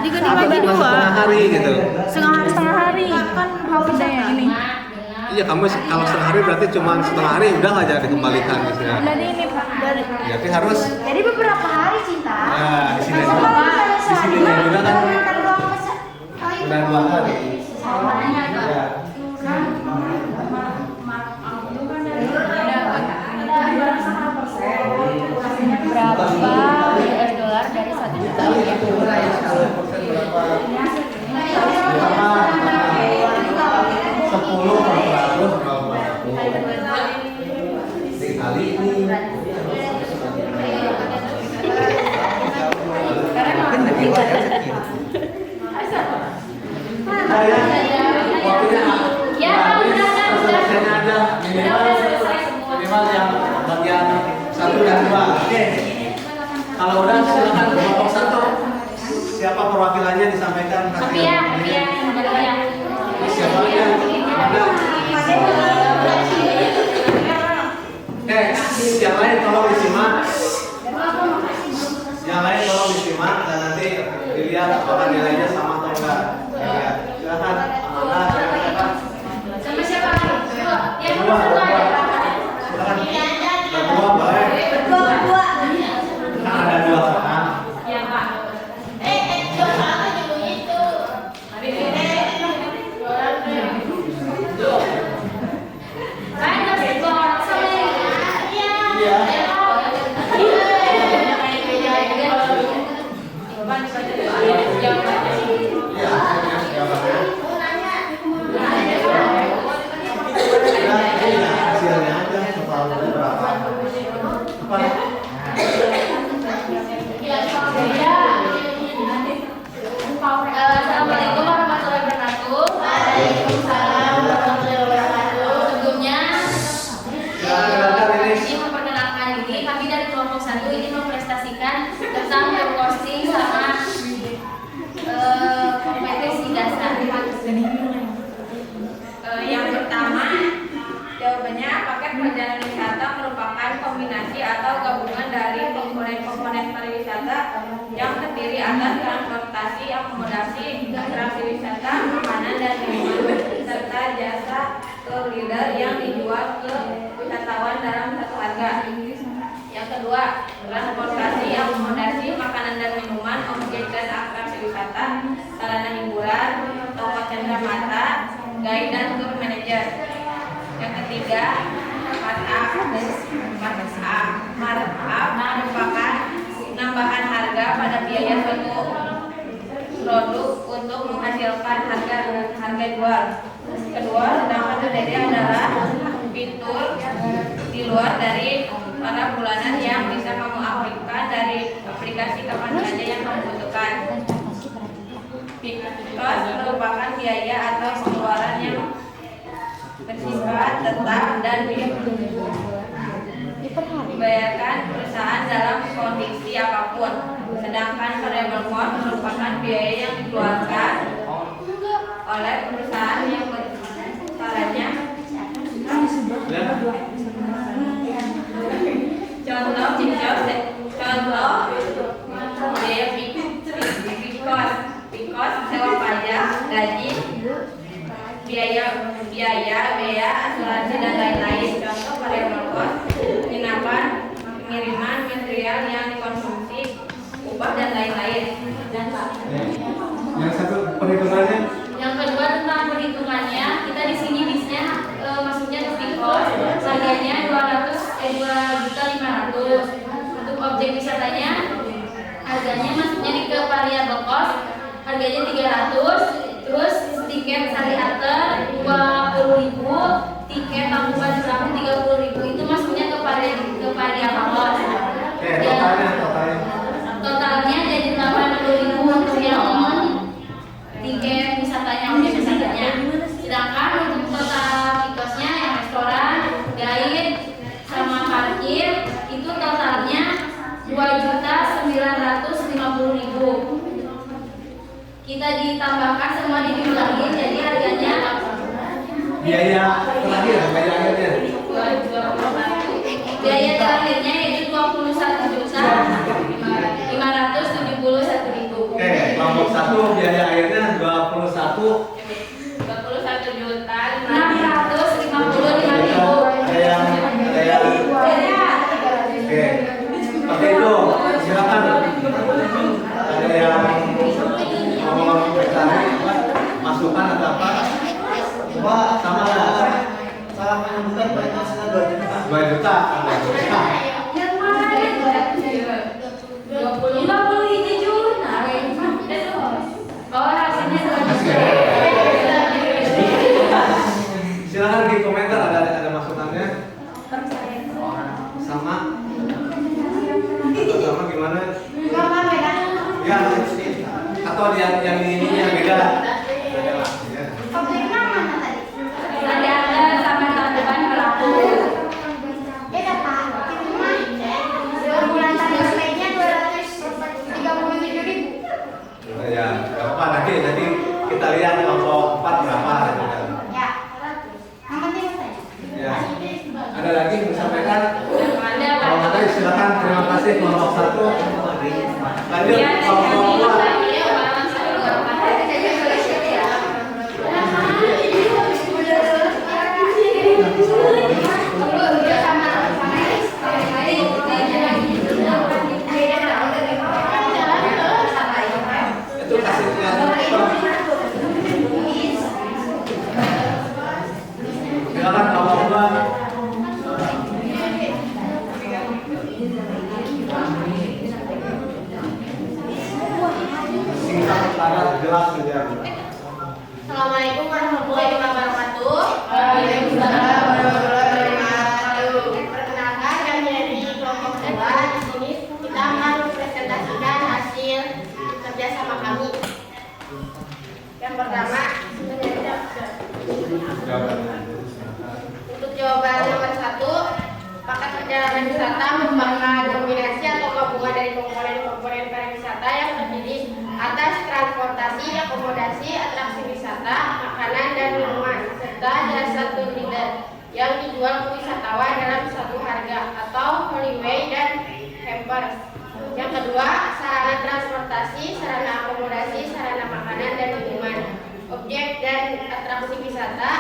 Dibagi Atau 2. setengah hari gitu. Setengah hari. Kan hafid yang ini. Iya, kamu kalau setengah hari berarti cuma setengah hari udah nggak jadi dikembalikan misalnya. Dari ini Pak. Dari. Berarti harus Jadi beberapa hari, Cinta. ya di sini juga juga kan udah 2 hari. Ya. Berapa US dollar dari 1 juta rupiah? 10 dikali ini. Saya waktunya selesainya aja minimal yang bagian 1 dan 2. Oke. Kalau udah silakan kelompok 1. Siapa perwakilannya disampaikan? Sophia. Siapa yang ada? Yang lain tolong disimak. Yang lain tolong disimak dan nanti dilihat apakah nilainya sama atau enggak. Ya, silakan. Amanah, silakan. Sama siapa? Dua. Silakan. Depan dibaca doanya, jawabannya. Iya, jawabannya. Hasilnya aja totalnya berapa? Apa? Assalamualaikum warahmatullahi wabarakatuh. Waalaikumsalam warahmatullahi wabarakatuh. Sebelumnya ini memperkenalkan diri, kami dari kelompok 1 ini mempresentasikan tentang posting sama kompetensi dasar. Yang pertama, jawabannya paket perjalanan wisata merupakan kombinasi atau gabungan dari komponen-komponen pariwisata yang terdiri atas transportasi, akomodasi, atraksi wisata, makanan dan minuman, serta jasa tour leader yang dijual ke wisatawan dalam satu harga. Yang kedua, transportasi, akomodasi, makanan dan minuman, objek dan atraksi wisata, sarana hiburan, toko cenderamata, guide dan tour manager. Yang ketiga, markup merupakan penambahan harga pada biaya suatu produk untuk menghasilkan harga jual. Kedua, sedangkan terdiri adalah fitur di luar dari para bulanan yang bisa kamu aplikasikan dari aplikasi kapan saja yang kamu butuhkan. Cost merupakan biaya atau pengeluaran yang bersifat tetap dan dibayarkan perusahaan dalam kondisi apapun. Sedangkan variable cost merupakan biaya yang dikeluarkan oleh perusahaan yang caranya. Contoh biaya cost sewa pajak, gaji, biaya asuransi dan lain-lain. Contoh variable cost, penginapan, pengiriman, material yang dikonsumsi, upah dan lain-lain. Yang satu perhitungannya. Yang kedua tentang perhitungannya, kita di sini bisnya maksudnya di cost, harganya 2.500.000. Untuk objek wisatanya, harganya maksudnya di ke variable cost, harganya 300. Terus tiket sehari antar 20.000, tiket tampungan seramu 30.000. Itu maksudnya ke variable cost. Totalnya jadi 80.000 untuk yang tiket wisatanya, objek wisatanya. Sedangkan untuk total tiketnya yang restoran, guide, sama parkir itu totalnya 2.950.000. Kita ditambahkan semua dijumlahin, jadi harganya Biaya terakhir, biaya akhirnya. biaya terakhirnya yaitu 21.571.000. Oke, kelompok 1 biaya akhirnya 21.650.000. Oke, pakai itu silakan. Ada yang mau masukan atau apa? Pak, Sama lah. salah menyebutkan penghasilan 2 juta. 2 juta. Yang mana? 50 juta. Oh, hasilnya 2 juta. Silakan di komentar ada masukannya. Sama. Atau sama gimana? Ya, atau yang ini yang beda. Ada sama tambahan pelaku. Ya, apa nanti kita lihat kelompok 4 berapa. Ya. Ada lagi yang disampaikan? Kalau ada silakan. Terima kasih kelompok 1. Lanjut kelompok 2. perjalanan wisata merupakan kombinasi atau gabungan dari komponen-komponen pariwisata yang terdiri atas transportasi, akomodasi, atraksi wisata, makanan dan minuman, serta jasa tour leader yang dijual ke wisatawan dalam satu harga atau holiday dan hampers. Yang kedua, sarana transportasi, sarana akomodasi, sarana makanan dan minuman, objek dan atraksi wisata,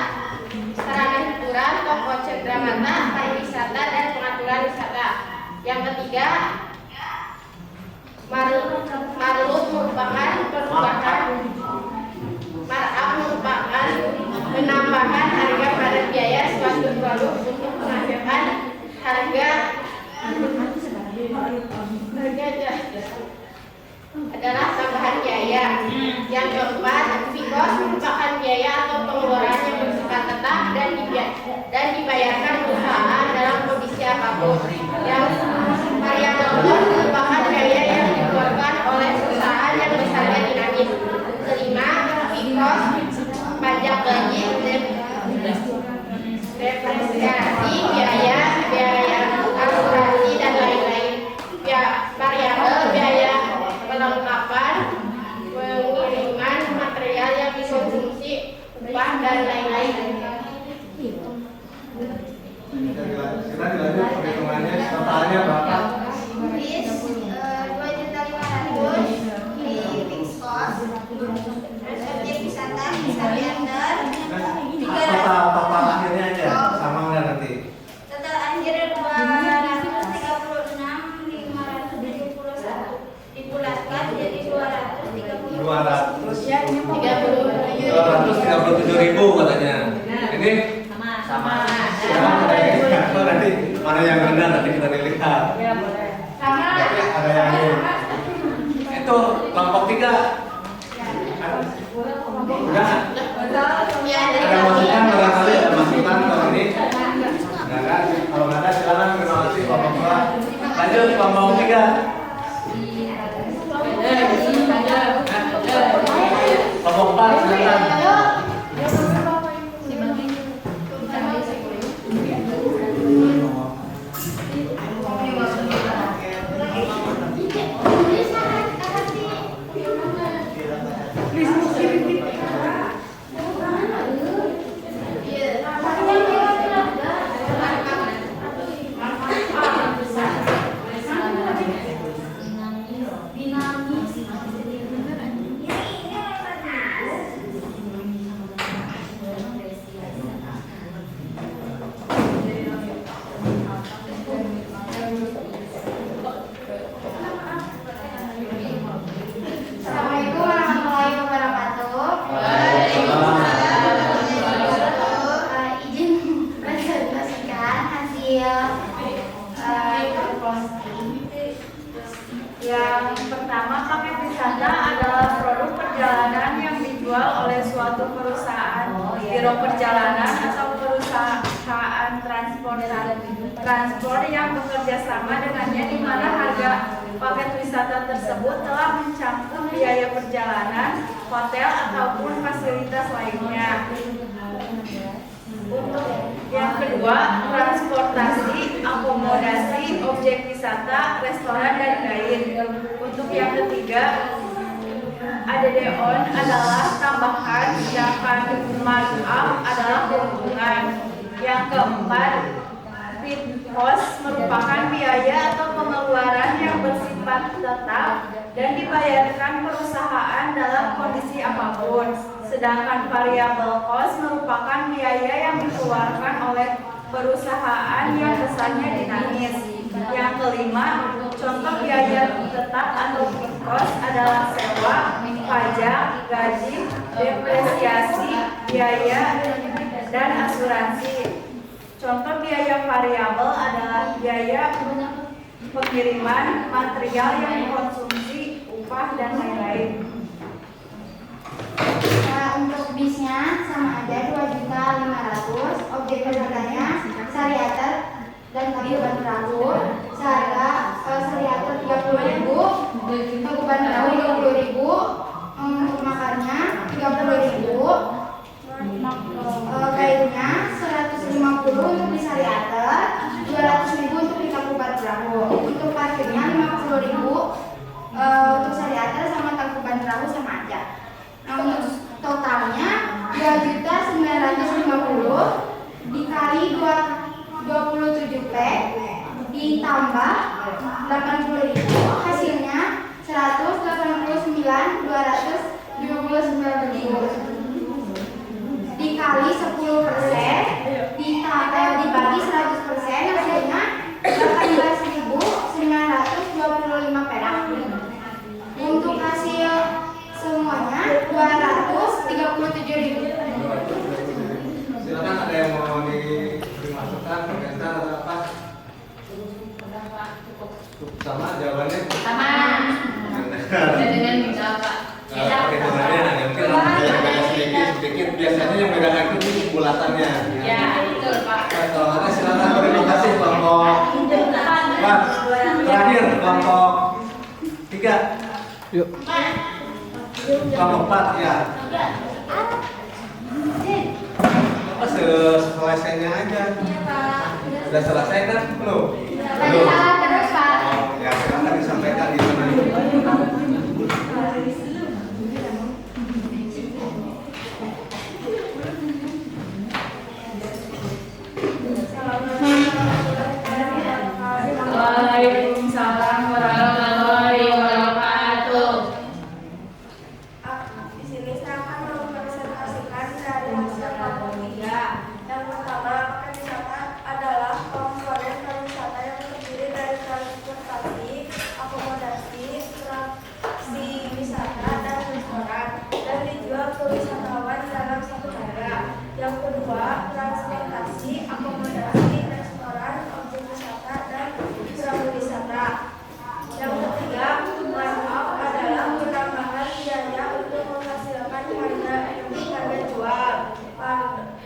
sarana hiburan, toko cendramata, pariwisata dan pengaturan wisata. Yang ketiga, markup merupakan penambahan harga pada biaya suatu produk untuk menghasilkan harga adalah tambahan biaya. Yang keempat, fixed cost merupakan biaya atau pengeluaran yang bersifat tetap dan dibayarkan perusahaan dalam kondisi apapun. Yang variable cost merupakan biaya yang dikeluarkan oleh perusahaan yang besarnya dinamis. Kelima, fixed cost pajak gaji, depresiasi, biaya asuransi dan lain-lain. Variabel biaya perlengkapan, pengiriman material yang dikonsumsi, upah dan lain-lain. Kita dilanjut perhitungannya totalnya berapa? Bis 2.500.000 di fixed cost, objek wisata bisa diantar Total akhirnya aja sama nggak nanti? total akhir 236.571 dibulatkan jadi 237.000 katanya. Ini sama. Nanti mana yang rendah nanti kita lihat. sama. Tapi ada yang itu kelompok 3. Udah. Ya, Ada masukan barangkali ada masukan kalau ini. Enggak, kalau nggak ada silakan. Terima kasih kelompok 2. Lanjut kelompok 3. Kelompok 4 silakan. Assalamualaikum warahmatullahi wabarakatuh. Izin presentasikan hasil posting. Yang pertama, paket wisata adalah produk perjalanan yang dijual oleh suatu perusahaan, biro perjalanan atau perusahaan transport yang bekerja sama dengannya, di mana harga paket wisata tersebut telah mencakup biaya perjalanan, hotel ataupun fasilitas lainnya. Untuk yang kedua, transportasi, akomodasi, objek wisata, restoran dan guide. Untuk yang ketiga, add-on adalah tambahan, sedangkan markup adalah keuntungan. Yang keempat, fixed cost merupakan biaya atau pengeluaran yang bersifat tetap dan dibayarkan perusahaan dalam kondisi apapun. Sedangkan variable cost merupakan biaya yang dikeluarkan oleh perusahaan yang besarnya dinamis. Yang kelima, contoh biaya tetap atau fixed cost adalah sewa, pajak, gaji, depresiasi, biaya dan asuransi. Contoh biaya variabel adalah biaya pengiriman, material yang dikonsumsi, upah dan lain-lain. Untuk bisnya sama aja 2.500.000, objek wisatanya Sariater dan Tangkuban Perahu, seharga Sariater 30.000, Tangkuban Perahu 20.000, untuk makannya 30.000, kayunya 150 untuk di Sariater, 200.000 untuk di Tangkuban dikali 10%, dibagi 100%, hasilnya 18.925 perak. Untuk hasil semuanya 237.000. Silakan, ada yang mau dimasukkan komentar atau apa? Sama jawabannya? Sama. Ada dengan bisa Pak. Perhitungannya ada mungkin ada beda sedikit. Biasanya yang bedakan itu bulatannya. Ya, betul Pak. Kalau ada silakan, terima kasih kelompok. Pak, terakhir kelompok 3. Yuk. Kelompok 4 ya. Apa selesainya aja? Iya Pak. Sudah selesai kan? Belum? Tadi salah terus Pak. Oh, ya silakan disampaikan di mana. Waalaikumsalam warahmatullahi wabarakatuh. Di sini saya akan mempresentasikan dari hasil kelompok 3. Yang pertama, paket wisata adalah komponen pariwisata yang terdiri dari transportasi, akomodasi, atraksi wisata, dan restoran, dan dijual ke wisatawan dalam satu harga. Yang kedua, transportasi, akomodasi, restoran, objek wisata, dan perahu wisata. Yang ketiga, markup adalah penambahan biaya untuk menghasilkan harga jual.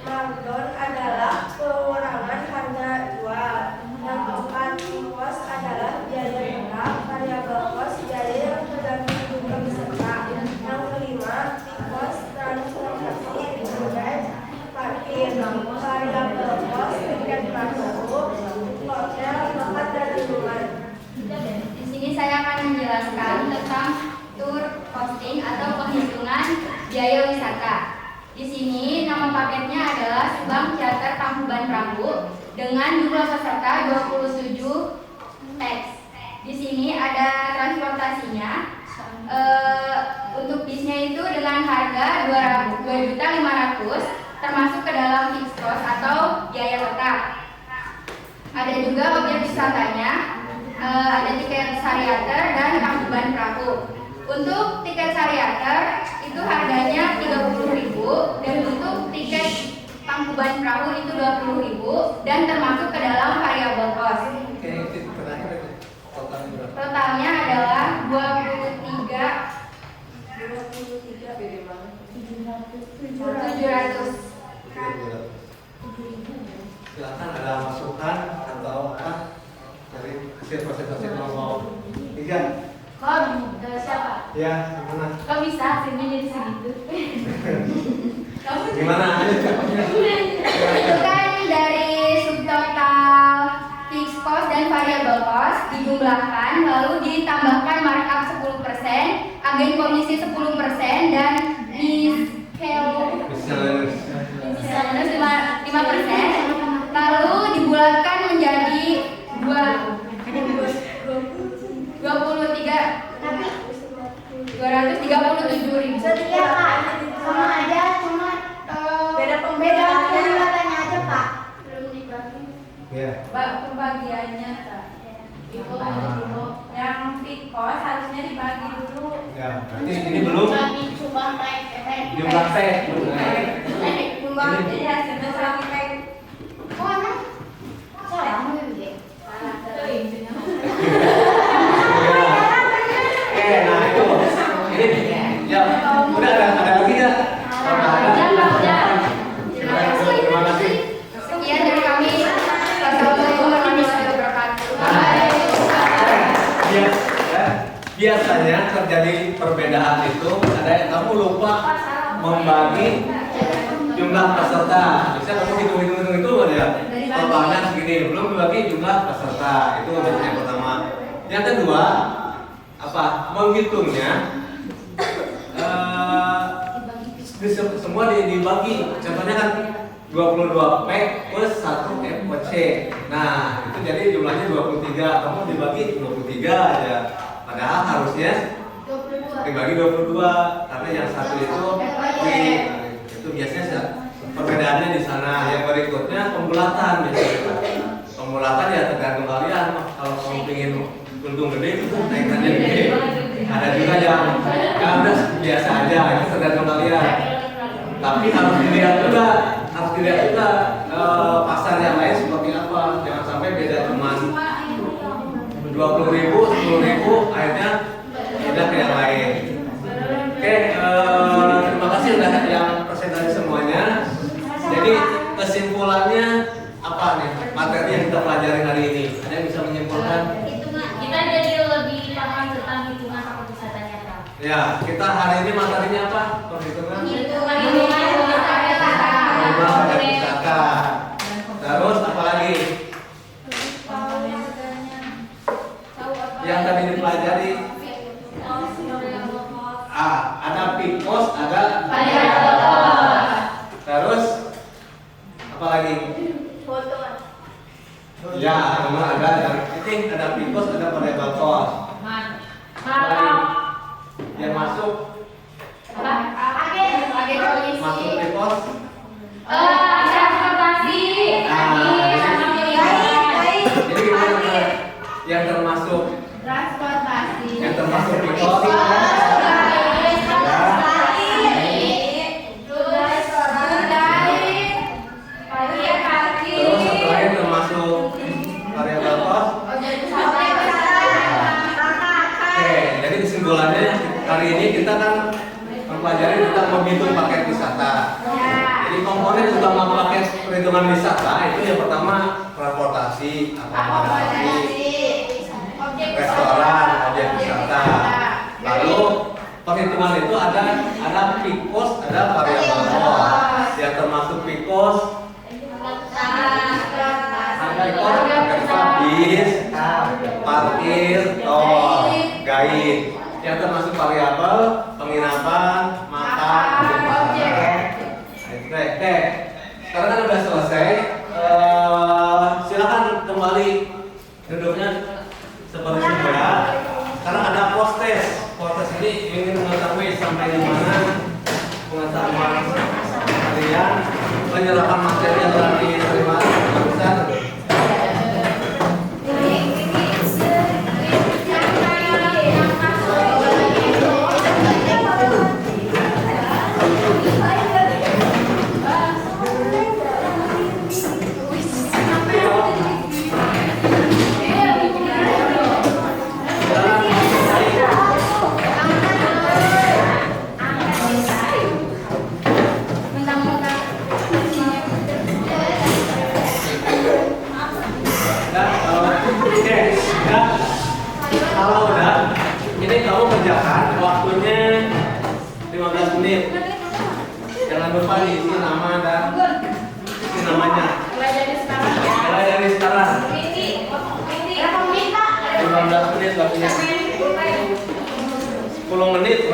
Markdown adalah pengurangan harga jual. Yang keempat, cost adalah biaya tetap, variabel cost biaya yang tergantung jumlah peserta. Yang kelima, cost transportasi, tiket parkir, variabel cost tiket masuk, hotel, makan dan minuman. Di sini saya akan menjelaskan tentang tour costing atau penghitungan biaya wisata. Di sini nama paketnya adalah Subang Charter Tangkuban Perahu dengan jumlah peserta 27 teks. Di sini ada transportasinya. Untuk bisnya itu dengan harga 2.500.000 termasuk ke dalam fixed cost atau biaya tetap. Ada juga objek wisatanya. Ada tiket Sariater dan Tangkuban Perahu. Untuk tiket Sariater itu harganya 30.000 dan untuk tiket Tangkuban Perahu itu 20.000 dan termasuk ke dalam variabel cost. Oke, itu terakhir totalnya berapa? Totalnya adalah 700. Silakan, ada masukan atau apa dari hasil presentasi kelompok 3? Siapa? Ya, gimana? Kok bisa hasilnya jadi segitu? Kamu Gimana aja jawabnya? Itu kan dari subtotal fixed cost dan variable cost dijumlahkan lalu ditambahkan markup 10%, agen komisi 10% dan miscellaneous 5%, lalu dibulatkan menjadi 237.000. Iya Pak, sama aja, cuma beda pembuatannya aja Pak. Belum dibagi. Ya. Pembagiannya Kak. Itu yang fixed cost harusnya dibagi dulu. Ya, berarti ini belum Jumlah tag. jumlah tag. Jadi hasilnya sama tag. Oh emang? Salah mau ya? Oke, nah itu. Ini ya, udah ada lagi ya? Terima kasih. Sekian dari kami. Wassalamualaikum warahmatullahi wabarakatuh. Biasanya terjadi perbedaan itu ada yang kamu lupa membagi jumlah peserta. Bisa kamu hitung itu ya. Totalnya segini, belum dibagi jumlah peserta. Itu yang pertama. Yang kedua, apa? Menghitungnya semua dibagi. Contohnya kan 22P plus 1 FOC. Nah, itu jadi jumlahnya 23. Kamu dibagi 23 aja. Padahal harusnya 22 dibagi 22 karena yang satu itu itu biasanya perbedaannya di sana. Yang berikutnya pembulatan biasanya. Pembulatan ya tergantung kalian. Kalau kamu ingin untung gede itu naikannya gede. Ada juga yang udah biasa aja, itu tergantung kalian. Tapi harus dilihat juga pasar yang lain seperti apa. Jangan sampai beda cuma 20.000, 10.000, akhirnya beda ke yang lain. Oke, terima kasih udah yang presentasi semuanya. Jadi kesimpulannya apa nih materi yang kita pelajari hari ini? Ada yang bisa menyimpulkan? Kita jadi lebih paham tentang hitungan paket wisatanya, Kak. Ya, kita hari ini materinya apa? Perhitungan paket wisata. Terus apa lagi? Yang tadi dipelajari? Ada pikos, ada variabel cost. Terus apa lagi? Ya, memang ada yang penting ada pikos, ada variabel cost. Apa lagi? Yang masuk? Masuk pikos? Transportasi. Jadi gimana? Yang termasuk? Transportasi. Yang termasuk pikos? Terus satu lagi termasuk variabel cost. Oke, jadi kesimpulannya hari ini kita kan mempelajari tentang menghitung paket wisata. Jadi komponen utama paket perhitungan wisata itu yang pertama transportasi, akomodasi, restoran, objek wisata. Lalu perhitungan itu ada pikos, ada variabel cost. Yang termasuk pikos bis, parkir, tol, guide. Yang termasuk variabel penginapan, makan, Oke, sekarang kan udah selesai. Silakan kembali duduknya seperti semula. Sekarang ada post test. Post test ini ingin mengetahui sampai di mana pengetahuan kalian menyerahkan materi yang telah diterima jurusan. Kalau udah, ini kamu kerjakan waktunya 15 menit. Jangan lupa diisi nama dan isi namanya. Mulai dari sekarang. 15 menit waktunya. 10 menit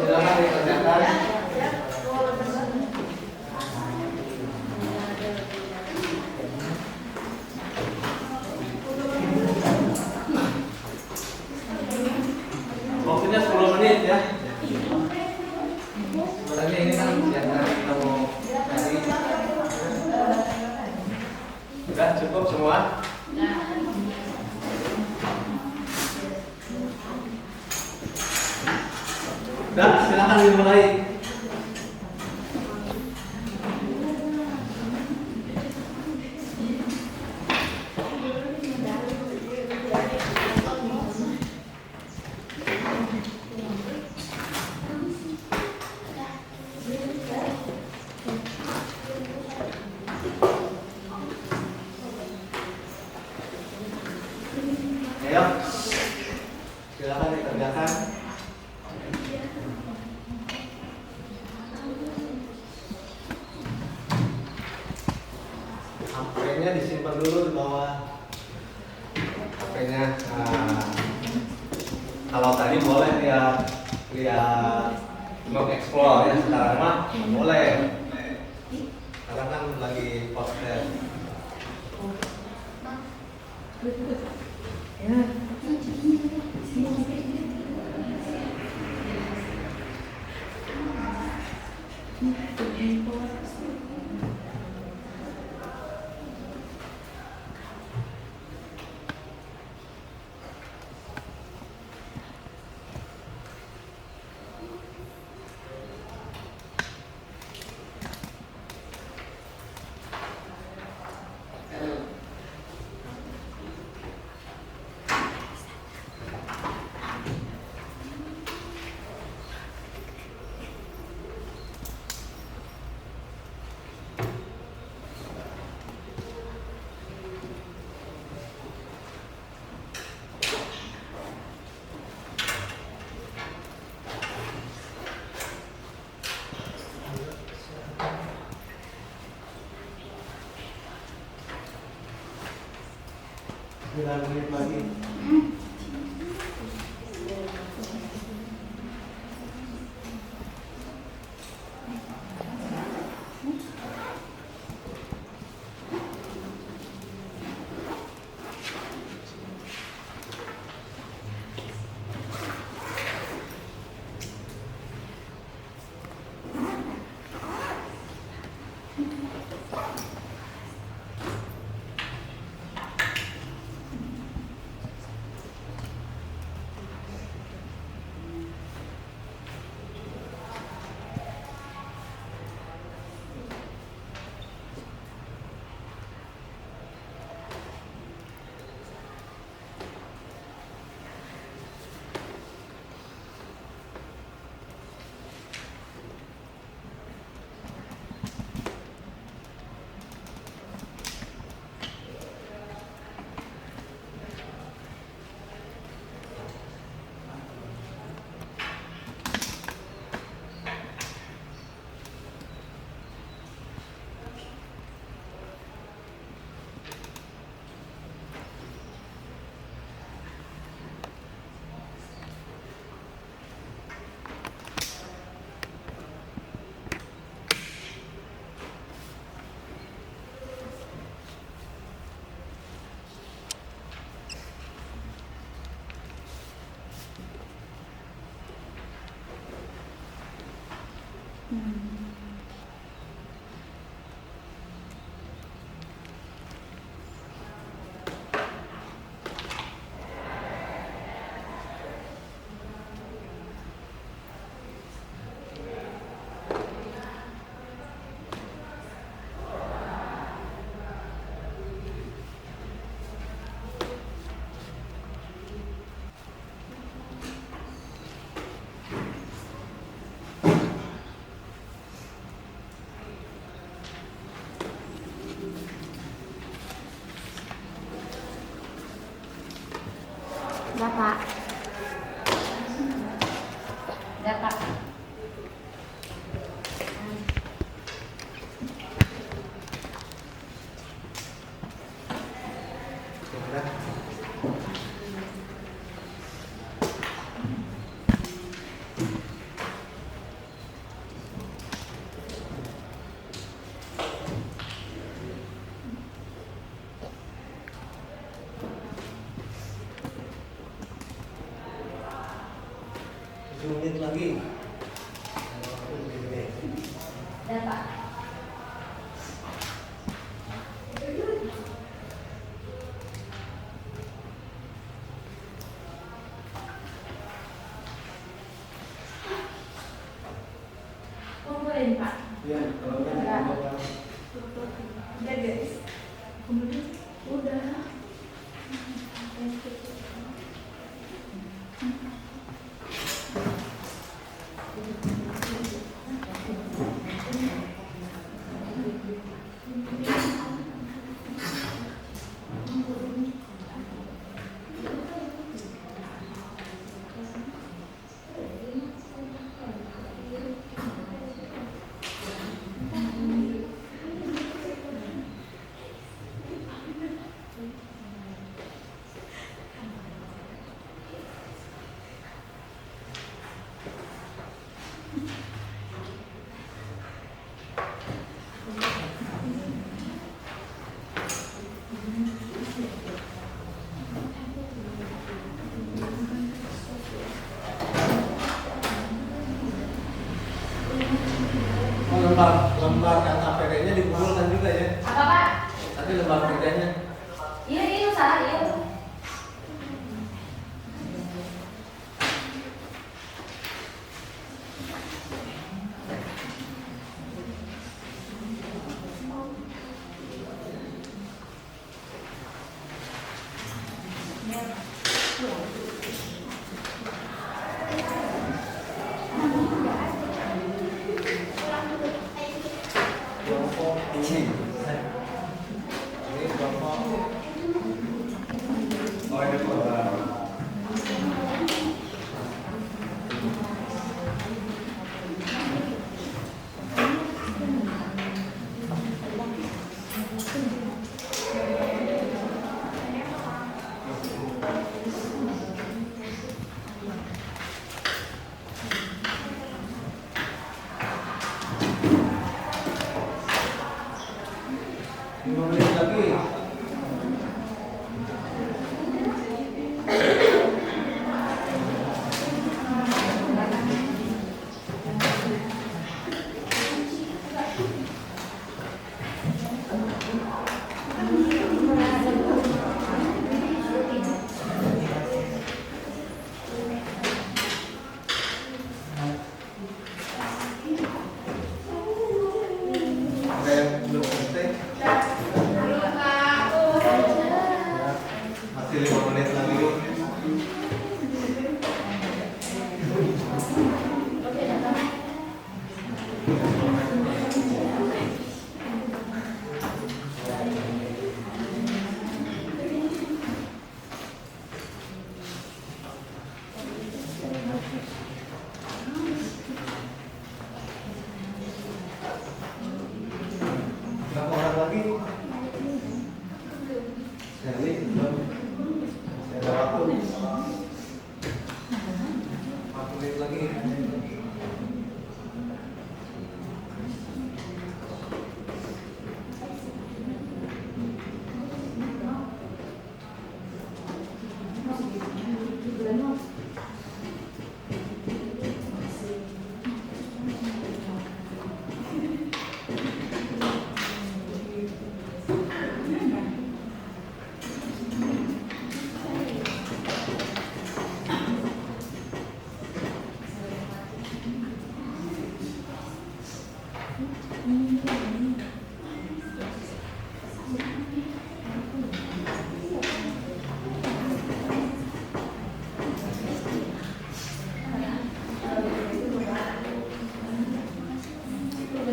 silakan dikerjakan. Waktunya 10 menit ya. Sebenarnya ini kan yang kita mau cari. Sudah cukup semua? Sudah, silakan dimulai. Ayo, silakan dikerjakan. HP-nya disimpan dulu di bawah. HP-nya. Nah, kalau tadi boleh lihat Mock Explore ya, sekarang mah boleh. Sekarang kan lagi post test. 9 menit lagi. Bapak. Dapat. Menit lagi. Dapat. Kumpulin Pak. Ya, kalau Udah. Udah guys. Udah. Kelompok ini. Ini kelompok. Oh, ini program. Menit lagi. Ada yang belum selesai? Masih 5 menit lagi. Berapa orang lagi? Jadi, ada waktu 4 menit lagi.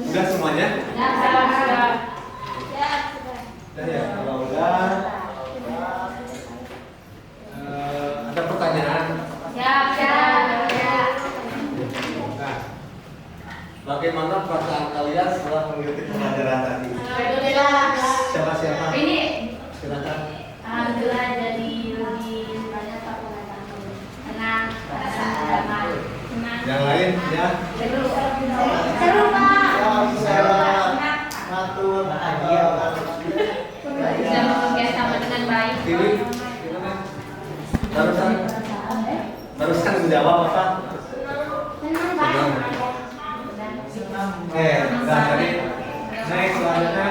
Udah semuanya? Udah ya, kalau udah ada pertanyaan? Nah, bagaimana perasaan kalian setelah mengikuti pembelajaran tadi? Siapa-siapa? Silakan. Alhamdulillah jadi lebih banyak pengetahuan. Tenang, damai. Yang lain ya? Seru Ya, bisa ngatur bahagia. Bisa bekerja sama dengan baik. Dewi, gimana? Barusan menjawab apa? Senang. Nah jadi next selanjutnya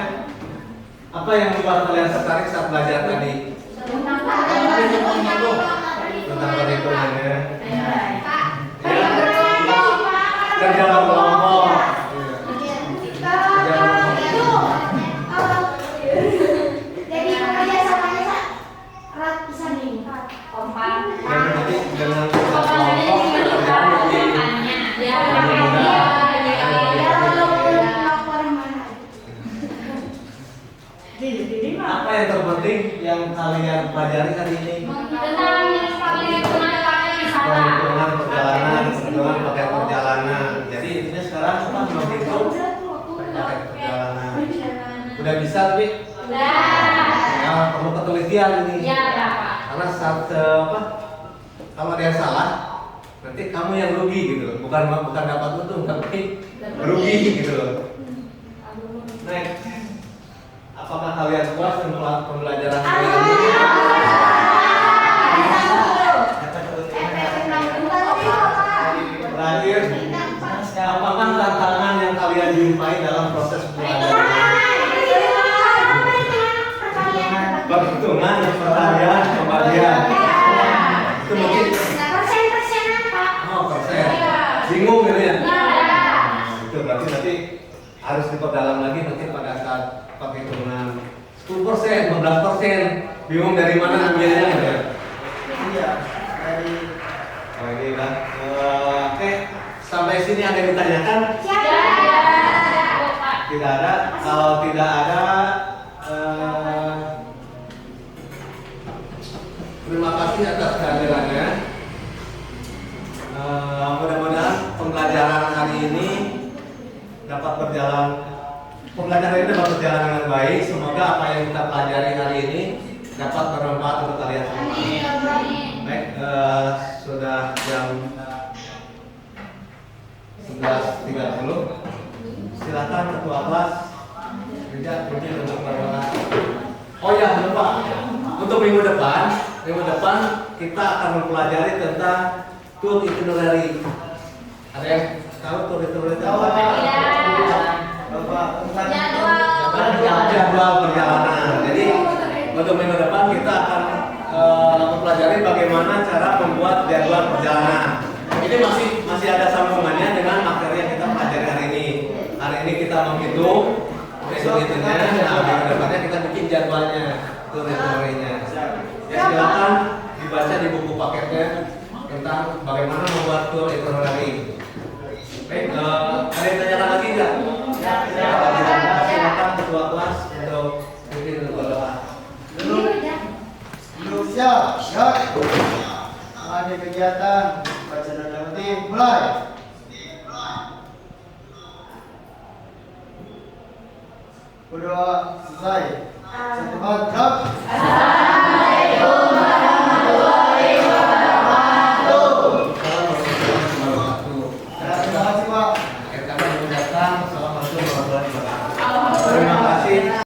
apa yang membuat kalian tertarik saat belajar tadi? Tentang perhitungan ya. Kerja kelompok. Jadi bekerja samanya erat bisa nih. Kompak. Jadi dengan kerja kelompok pekerjaan lebih mudah. Apa yang terpenting yang kalian pelajari hari ini? Perhitungan perjalanan pakai perjalanan. Jadi intinya sekarang apa menghitung pakai perjalanan. Udah bisa tapi? Ya, perlu ketelitian ini. Karena saat kalau ada yang salah, nanti kamu yang rugi gitu loh. Bukan dapat untung tapi rugi gitu loh. Next. Apakah kalian puas dengan pembelajaran hari ini? Terakhir, apakah tantangan yang kalian jumpai dalam proses pembelajaran? Perhitungan, pertanyaan, pembagian. Itu mungkin persen. Bingung gitu ya? Itu berarti nanti harus diperdalam lagi nanti pada saat perhitungan 10%, 15%. Bingung dari mana ambilnya gitu ya? Iya. tadi. Oh ini udah. Oke, sampai sini ada yang ditanyakan? Tidak ada. Kalau tidak ada, terima kasih atas kehadirannya. Mudah-mudahan pembelajaran hari ini dapat berjalan. Pembelajaran ini dapat berjalan dengan baik. Semoga apa yang kita pelajari hari ini dapat bermanfaat untuk kalian semua. Baik, sudah jam 11.30. Silakan ketua kelas Rijal Puji untuk berdoa. Oh ya, lupa. Untuk minggu depan kita akan mempelajari tentang tour itinerary. Ada yang tahu tour itinerary apa? Jadwal perjalanan. Jadi untuk minggu depan kita akan mempelajari bagaimana cara membuat jadwal perjalanan. Ini masih ada sambungannya dengan materi yang kita pelajari hari ini. Hari ini kita menghitung hitungnya, nah minggu depannya kita bikin jadwalnya, tour itinerary-nya. Ya silakan dibaca di buku paketnya tentang bagaimana membuat tour itinerary. Baik, ada yang tanyakan lagi nggak? Kalau tidak ada, silakan ketua kelas untuk bikin untuk berdoa. Duduk siap. Ada kegiatan baca dan nanti mulai. Berdoa selesai. Satu,